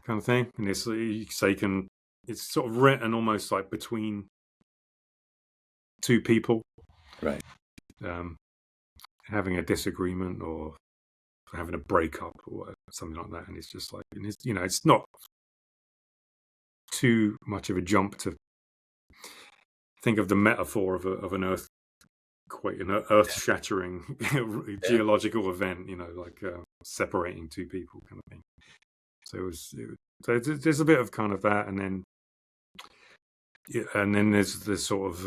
of thing. And it's, you say, it's sort of written almost like between two people, right? Having a disagreement or having a breakup or something like that. And it's just like, and it's, you know, it's not too much of a jump to think of the metaphor of an earth-shattering geological event, like separating two people kind of thing. So so there's a bit of kind of that, and then there's this sort of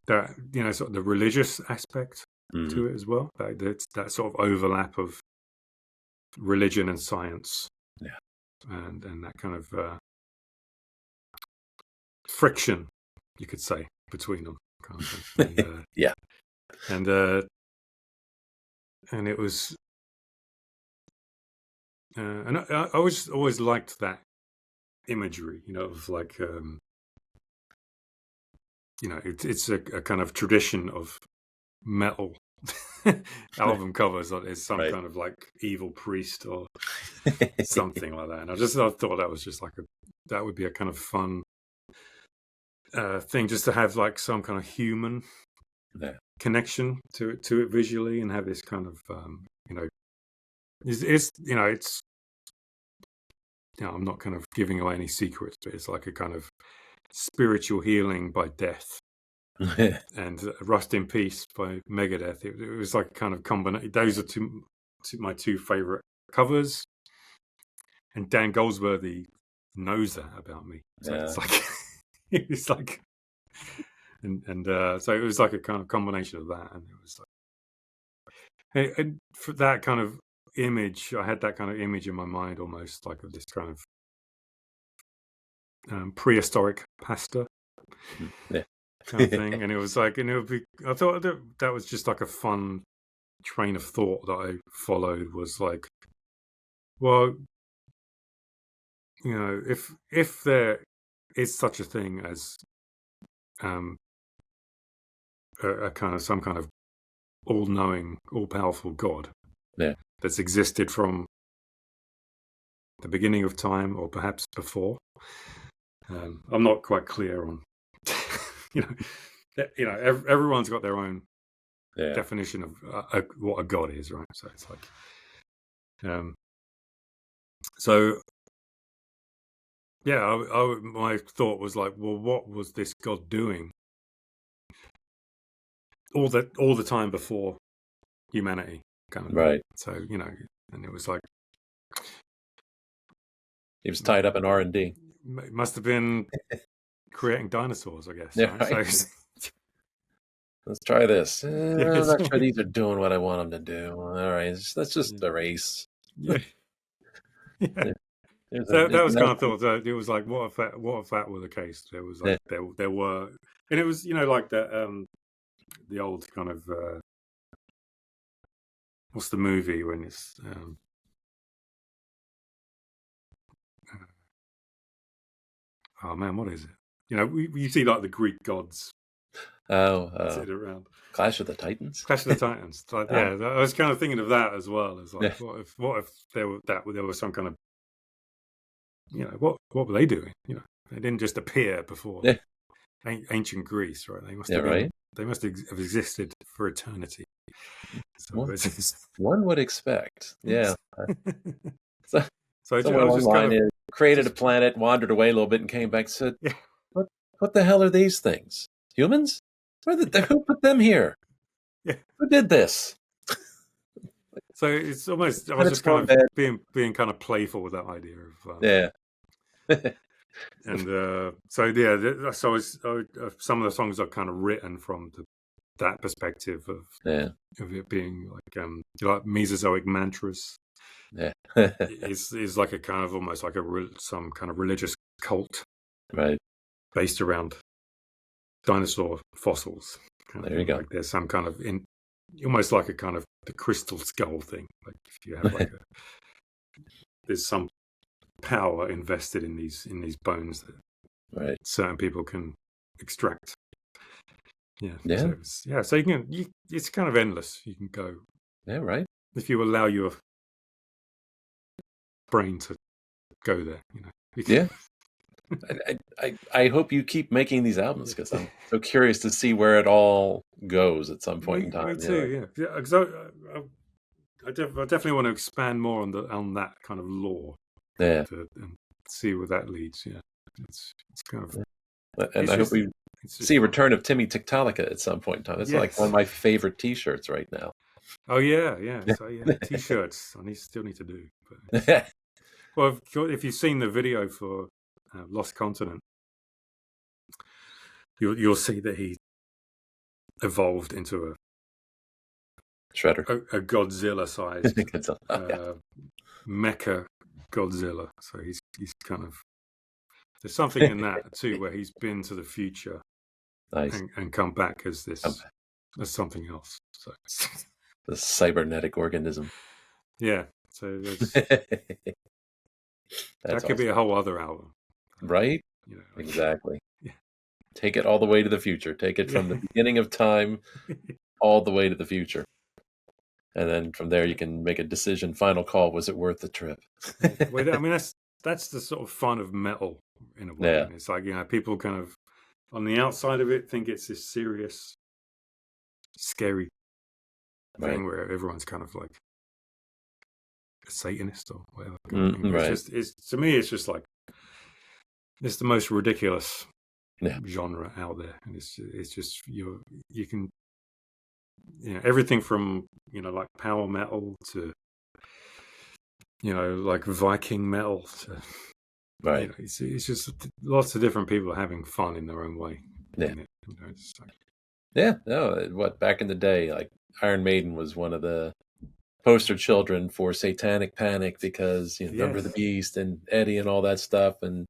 that sort of the religious aspect to it as well. That sort of overlap of religion and science, and that kind of friction, you could say, between them, kind of thing. And, and it was, and I always liked that imagery, of like, it's a kind of tradition of metal album covers that is some kind of like evil priest or something like that. And I thought that was just like that would be a kind of fun thing, just to have like some kind of human connection to it visually, and have this kind of it's I'm not kind of giving away any secrets, but it's like a kind of spiritual healing by death. And Rust in Peace by Megadeth. It was like a kind of combination. Those are my two favorite covers, and Dan Goldsworthy knows that about me. So it's like it's like, and so it was like a kind of combination of that, and it was like, and for that kind of image, I had that kind of image in my mind, almost like of this kind of prehistoric pasta. Kind of thing. And it was like, and it would be, I thought that was just like a fun train of thought that I followed, was like, well, if there is such a thing as a kind of some kind of all-knowing, all-powerful God that's existed from the beginning of time, or perhaps before, I'm not quite clear on everyone's got their own definition of what a god is, right? So it's like, my thought was like, well, what was this God doing all the time before humanity, kind of thing. So and it was like, he was tied up in R&D. It must have been creating dinosaurs, I guess. Yeah, right? So, let's try this. I'm not sure these are doing what I want them to do. All right, let's just erase. That was kind of thought. It was like, what if that were the case? There was like there were, and it was like that the old kind of what's the movie when it's oh man, what is it? You see like the Greek gods. Sitting around. Clash of the Titans. Clash of the Titans. Like, I was kind of thinking of that as well. As like, what if there was some kind of, what were they doing? They didn't just appear before ancient Greece, right? They must have been, they must have existed for eternity. So one would expect, So I just kind of created a planet, wandered away a little bit, and came back and said, "What the hell are these things? Humans? Who put them here? Who did this?" So it's almost, I was just kind of being kind of playful with that idea of and so some of the songs are kind of written from that perspective of it being like Mesozoic mantras. is like a kind of almost like some kind of religious cult, based around dinosaur fossils. There you go. Like there's some kind of almost like a kind of the crystal skull thing. Like if you have like there's some power invested in these bones that certain people can extract. So you can it's kind of endless. You can go if you allow your brain to go there. I hope you keep making these albums, because I'm so curious to see where it all goes at some point in time. Me too, because I definitely want to expand more on that kind of lore. and see where that leads. Yeah, it's kind of. And I hope we see a return of Timmy Tiktaalik at some point in time. It's like one of my favorite T-shirts right now. Oh yeah. So yeah, T-shirts I still need to do. But well, if you've seen the video for Lost Continent, you'll see that he evolved into Shredder, a Godzilla-sized mecha Godzilla. So he's kind of, there's something in that too, where he's been to the future, nice, and come back as as something else. So the cybernetic organism. Yeah. So that could be a whole other album, right? Exactly. Yeah. Take it all the way to the future. Take it from the beginning of time all the way to the future. And then from there, you can make a decision. Final call: was it worth the trip? I mean, that's the sort of fun of metal in a way. Yeah. It's like, people kind of on the outside of it think it's this serious, scary thing where everyone's kind of like a Satanist or whatever. It's to me, it's just like it's the most ridiculous genre out there, and it's just you can. Everything from like power metal to like Viking metal to it's just lots of different people having fun in their own way. Back in the day, like Iron Maiden was one of the poster children for Satanic Panic because Number of the Beast and Eddie and all that stuff, and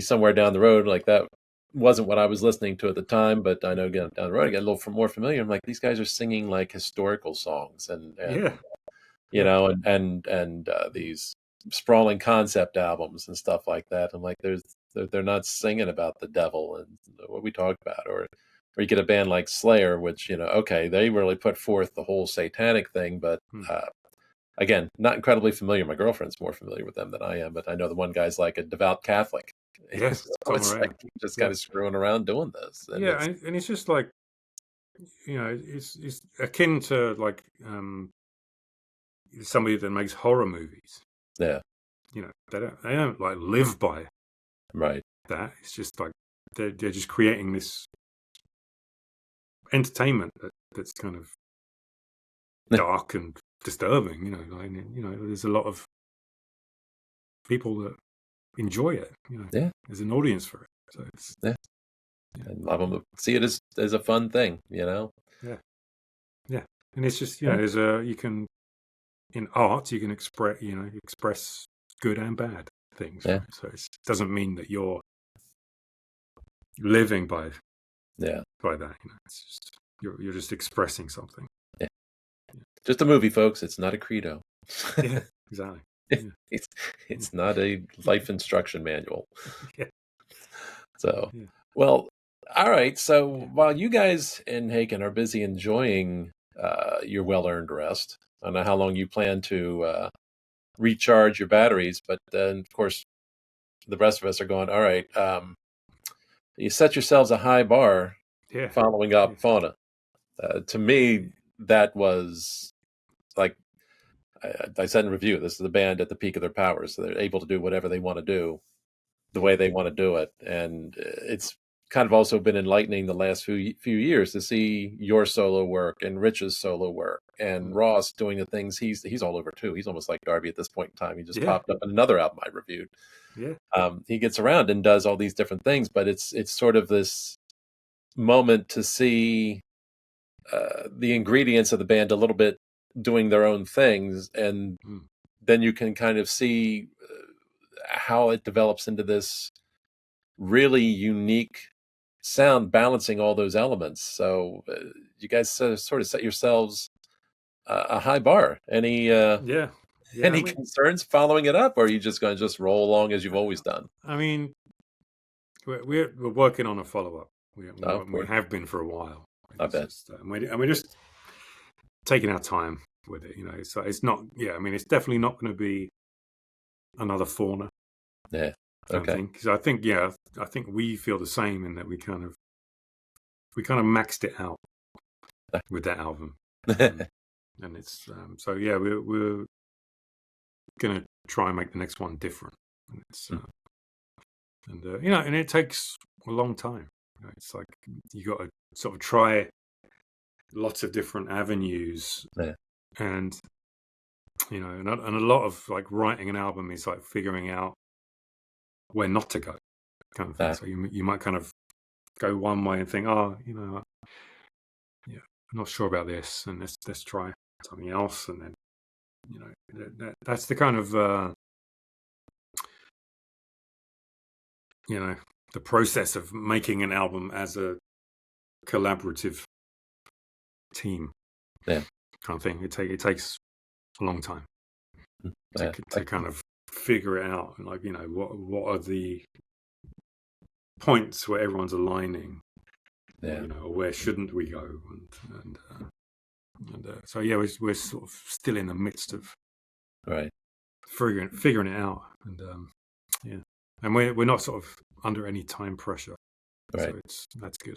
somewhere down the road like that wasn't what I was listening to at the time, but I know down the road I got a little more familiar. I'm like, these guys are singing like historical songs and these sprawling concept albums and stuff like that. I'm like, they're not singing about the devil and what we talked about, or you get a band like Slayer, which they really put forth the whole satanic thing, but again, not incredibly familiar. My girlfriend's more familiar with them than I am, but I know the one guy's like a devout Catholic. Yes, so it's like just kind of screwing around doing this. And it's just like it's akin to like somebody that makes horror movies. Yeah, they don't like live by that. It's just like they're just creating this entertainment that's kind of dark and disturbing. There's a lot of people that enjoy it. There's an audience for it. So it's I love them. See it as a fun thing. Yeah, and it's just there's you can in art you can express good and bad things. Yeah. Right? So it doesn't mean that you're living by that. It's just you're just expressing something. Yeah. Just a movie, folks. It's not a credo. Yeah, exactly. Yeah. It's not a life instruction manual. Yeah. So, well, all right. So while you guys in Haken are busy enjoying your well-earned rest, I don't know how long you plan to recharge your batteries, but then, of course, the rest of us are going, all right, you set yourselves a high bar following up Fauna. To me, that was like, I said in review, this is the band at the peak of their powers. So they're able to do whatever they want to do the way they want to do it. And it's kind of also been enlightening the last few years to see your solo work and Rich's solo work and Ross doing the things he's all over too. He's almost like Darby at this point in time. He just popped up in another album I reviewed. Yeah. He gets around and does all these different things, but it's sort of this moment to see the ingredients of the band a little bit doing their own things, and then you can kind of see how it develops into this really unique sound, balancing all those elements. So you guys sort of set yourselves a high bar. Any any concerns following it up, or are you just going to just roll along as you've always done? I mean, we're working on a follow-up. We have been for a while. I bet. And we're just taking our time with it, so it's not, it's definitely not going to be another Fauna. Yeah. Okay. Because I think we feel the same in that we kind of maxed it out with that album. And it's, we're going to try and make the next one different. And it's and it takes a long time. It's like you got to sort of try lots of different avenues, and and a lot of like writing an album is like figuring out where not to go, kind of thing. So you might kind of go one way and think, I'm not sure about this, and let's try something else, and then that's the kind of the process of making an album as a collaborative team, kind of thing. It takes a long time to kind of figure it out, and like what are the points where everyone's aligning, or where shouldn't we go, and so we're sort of still in the midst of figuring it out, and and we're not sort of under any time pressure, so that's good.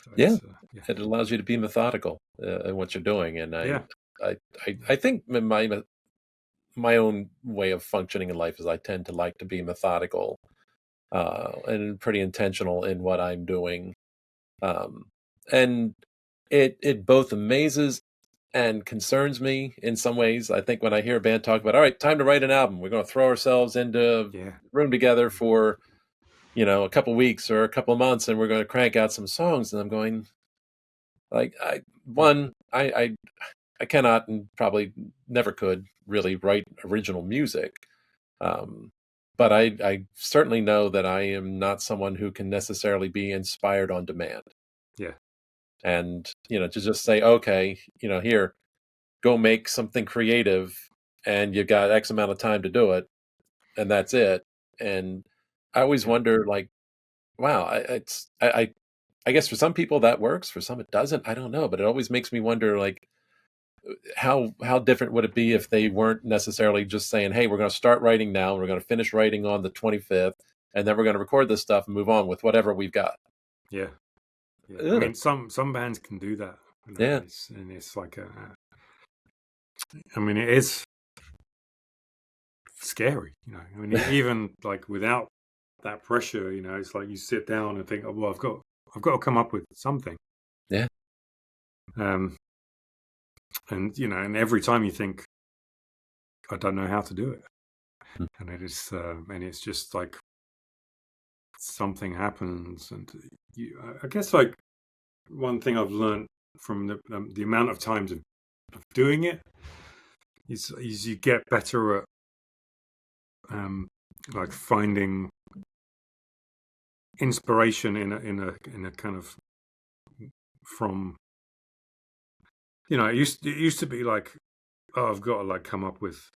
So it allows you to be methodical in what you're doing, and I think my own way of functioning in life is I tend to like to be methodical and pretty intentional in what I'm doing, and it both amazes and concerns me in some ways. I think when I hear a band talk about, all right, time to write an album, we're going to throw ourselves into a room together for a couple weeks or a couple of months, and we're going to crank out some songs, and I'm going like, I cannot, and probably never could, really write original music. But I certainly know that I am not someone who can necessarily be inspired on demand. Yeah. And, to just say, okay, here, go make something creative, and you've got X amount of time to do it, and that's it. And I always wonder, like, wow, I guess for some people that works, for some it doesn't. I don't know, but it always makes me wonder, like, how different would it be if they weren't necessarily just saying, hey, we're going to start writing now, and we're going to finish writing on the 25th, and then we're going to record this stuff and move on with whatever we've got. Yeah. I mean, some bands can do that. And it's like it is scary. I mean, even like without that pressure, it's like you sit down and think, oh, well, I've got to come up with something. Yeah. And and every time you think, I don't know how to do it, and it is, and it's just like something happens, and I guess like one thing I've learned from the amount of times of doing it is you get better at like finding inspiration in a kind of from it used to be like, oh, I've got to like come up with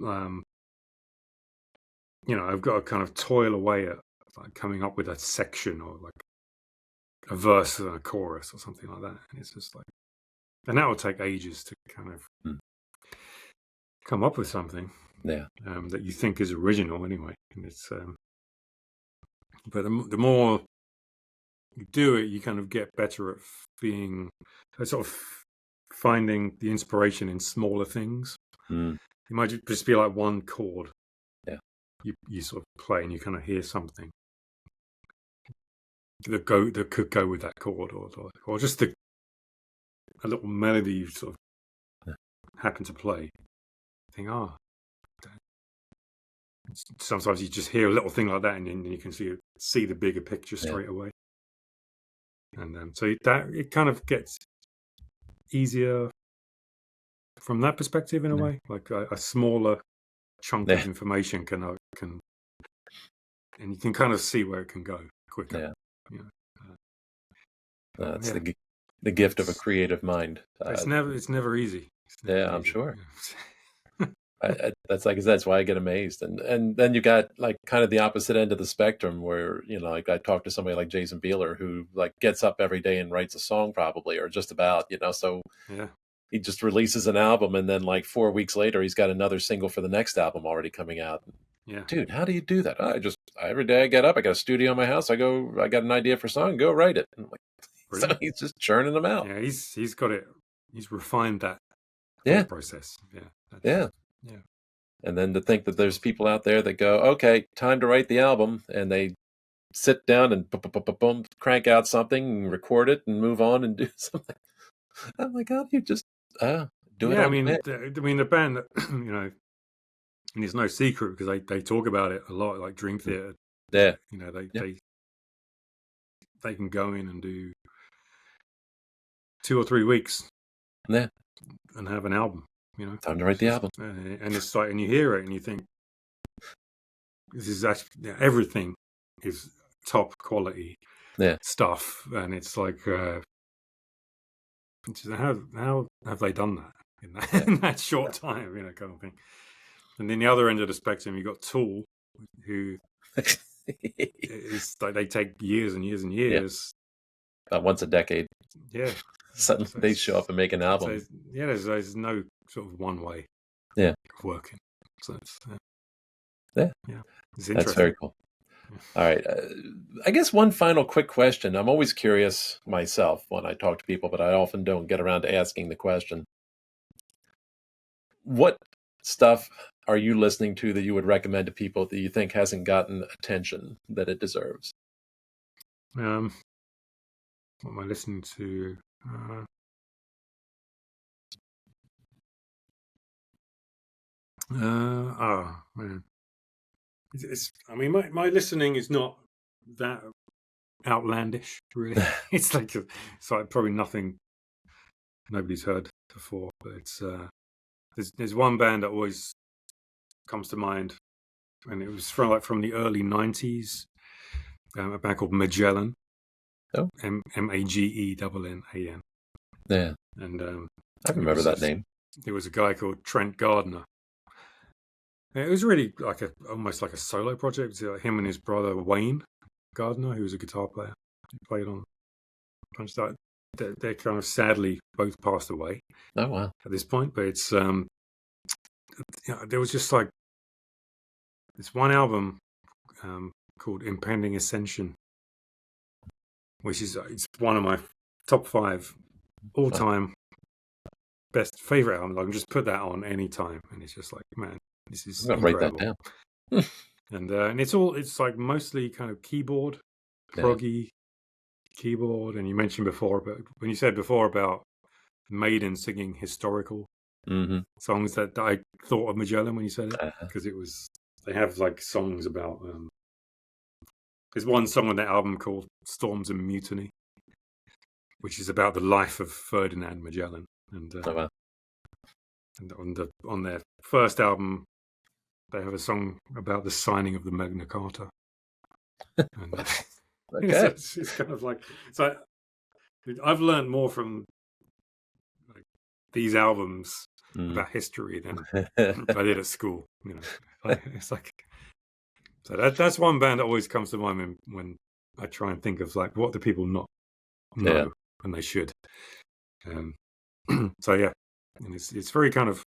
I've got to kind of toil away at like coming up with a section or like a verse and a chorus or something like that, and it's just like, and that will take ages to kind of come up with something that you think is original anyway. And it's but the more you do it, you kind of get better at being sort of finding the inspiration in smaller things. It might just be like one chord. You sort of play and you kind of hear something that could go with that chord, or just a little melody you sort of happen to play. Think, sometimes you just hear a little thing like that, and then you can see the bigger picture straight away. And so that it kind of gets easier from that perspective in a way. Like a smaller chunk of information can, and you can kind of see where it can go quicker. That's the gift of a creative mind. It's never easy. I'm sure. That's like I said, that's why I get amazed. And then you got like kind of the opposite end of the spectrum where, like I talked to somebody like Jason Bieler who like gets up every day and writes a song probably, or just about, so he just releases an album, and then like 4 weeks later, he's got another single for the next album already coming out. Yeah. Dude, how do you do that? Every day I get up, I got a studio in my house. I got an idea for a song, go write it. And I'm like, so he's just churning them out. Yeah. He's got it. He's refined that process. Yeah. Yeah. Yeah. And then to think that there's people out there that go, okay, time to write the album, and they sit down and boom, crank out something and record it and move on and do something. I'm like, how do you just do it I on mean, demand? the band that and it's no secret because they talk about it a lot, like Dream Theater. Yeah. They can go in and do 2 or 3 weeks. Yeah. And have an album. Time to write the album. And it's like, and you hear it and you think, this is actually everything is top quality stuff, and it's like, how have they done that in that short time, kind of thing. And then the other end of the spectrum, you got Tool, who is like they take years and years and years, about once a decade. Yeah, suddenly they show up and make an album. So, there's no sort of one way. Yeah, of working. So it's it's that's very cool. All right. I guess one final quick question. I'm always curious myself when I talk to people, but I often don't get around to asking the question. What stuff are you listening to that you would recommend to people that you think hasn't gotten attention that it deserves? What am I listening to? Man. I mean, my listening is not that outlandish, really. It's like probably nothing nobody's heard before, but it's there's one band that always comes to mind, and it was from the early 90s, a band called Magellan. Oh, Magennan. Yeah, and I remember that name. There was a guy called Trent Gardner. It was really like almost like a solo project. It was like him and his brother Wayne Gardner, who was a guitar player. He played on a bunch of that. They're kind of sadly both passed away. Oh wow! At this point, but it's there was just like this one album called Impending Ascension, which is it's one of my top 5 all-time best favorite albums. I can just put that on any time, and it's just like, man, this is incredible. Write that down. And it's like mostly kind of keyboard, proggy keyboard. And you mentioned before, but when you said before about Maiden singing historical songs, that I thought of Magellan when you said it, because they have like songs about. There's one song on that album called "Storms and Mutiny," which is about the life of Ferdinand Magellan. And and on their first album, they have a song about the signing of the Magna Carta. And, it's kind of like, so I've learned more from like these albums about history than I did at school. It's like, so that's one band that always comes to mind when I try and think of like what do people not know and they should. So yeah, and it's very kind of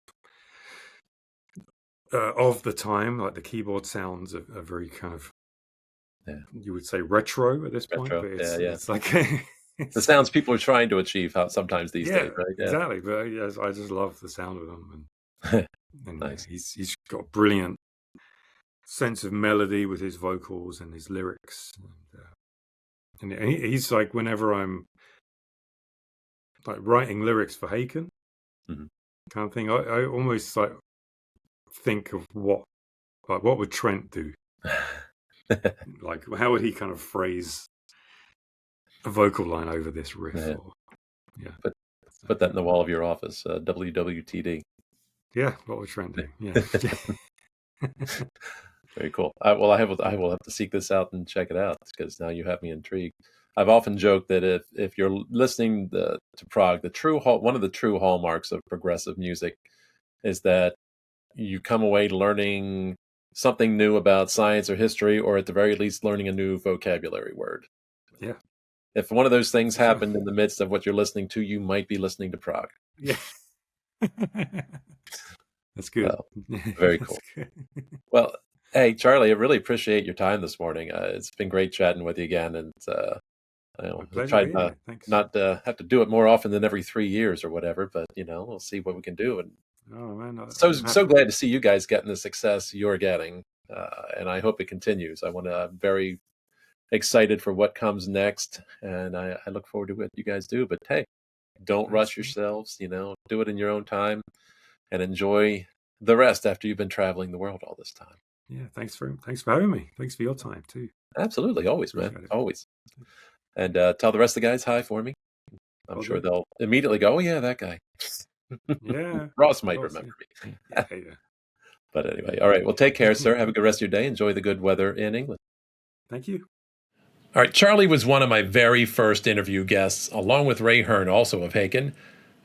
the time. Like the keyboard sounds are very kind of you would say retro at this point. But it's like the sounds people are trying to achieve sometimes these days, right? Yeah, exactly. But yes, I just love the sound of them, and nice. He's got a brilliant sense of melody with his vocals and his lyrics, and he's like, whenever I'm like writing lyrics for Haken, kind of thing, I almost like think of what would Trent do. Like, how would he kind of phrase a vocal line over this riff? Put that in the wall of your office. WWTD. Yeah, what would Trent do? Yeah. Very cool. I will have to seek this out and check it out, because now you have me intrigued. I've often joked that if you're listening to prog, one of the true hallmarks of progressive music is that you come away learning something new about science or history, or at the very least learning a new vocabulary word. Yeah. If one of those things happened in the midst of what you're listening to, you might be listening to prog. Yeah. That's good. Well, very cool. Well, hey, Charlie, I really appreciate your time this morning. It's been great chatting with you again, and I'll try not to have to do it more often than every 3 years or whatever, but we'll see what we can do. And Oh man, So glad to see you guys getting the success you're getting, and I hope it continues. I'm very excited for what comes next, and I look forward to what you guys do. But hey, don't rush yourselves. Do it in your own time, and enjoy the rest after you've been traveling the world all this time. Yeah, thanks for having me. Thanks for your time too. Absolutely, always, man, always. And tell the rest of the guys hi for me. I'm sure they'll immediately go, "Oh yeah, that guy." Yeah, Ross might remember me. Yeah. But anyway, all right. Well, take care, sir. Have a good rest of your day. Enjoy the good weather in England. Thank you. All right, Charlie was one of my very first interview guests, along with Ray Hearn, also of Haken,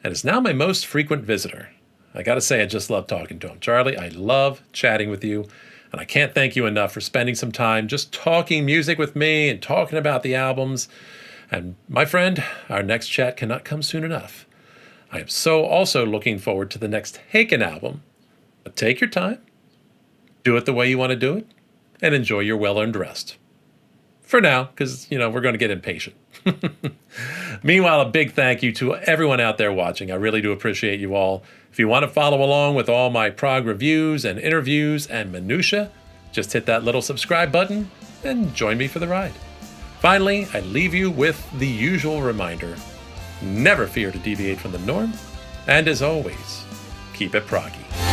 and is now my most frequent visitor. I got to say, I just love talking to him. Charlie, I love chatting with you, and I can't thank you enough for spending some time just talking music with me and talking about the albums. And my friend, our next chat cannot come soon enough. I am so also looking forward to the next Haken album. But take your time, do it the way you want to do it, and enjoy your well-earned rest. For now, because, we're going to get impatient. Meanwhile, a big thank you to everyone out there watching. I really do appreciate you all. If you want to follow along with all my prog reviews and interviews and minutia, just hit that little subscribe button and join me for the ride. Finally, I leave you with the usual reminder: never fear to deviate from the norm, and as always, keep it proggy.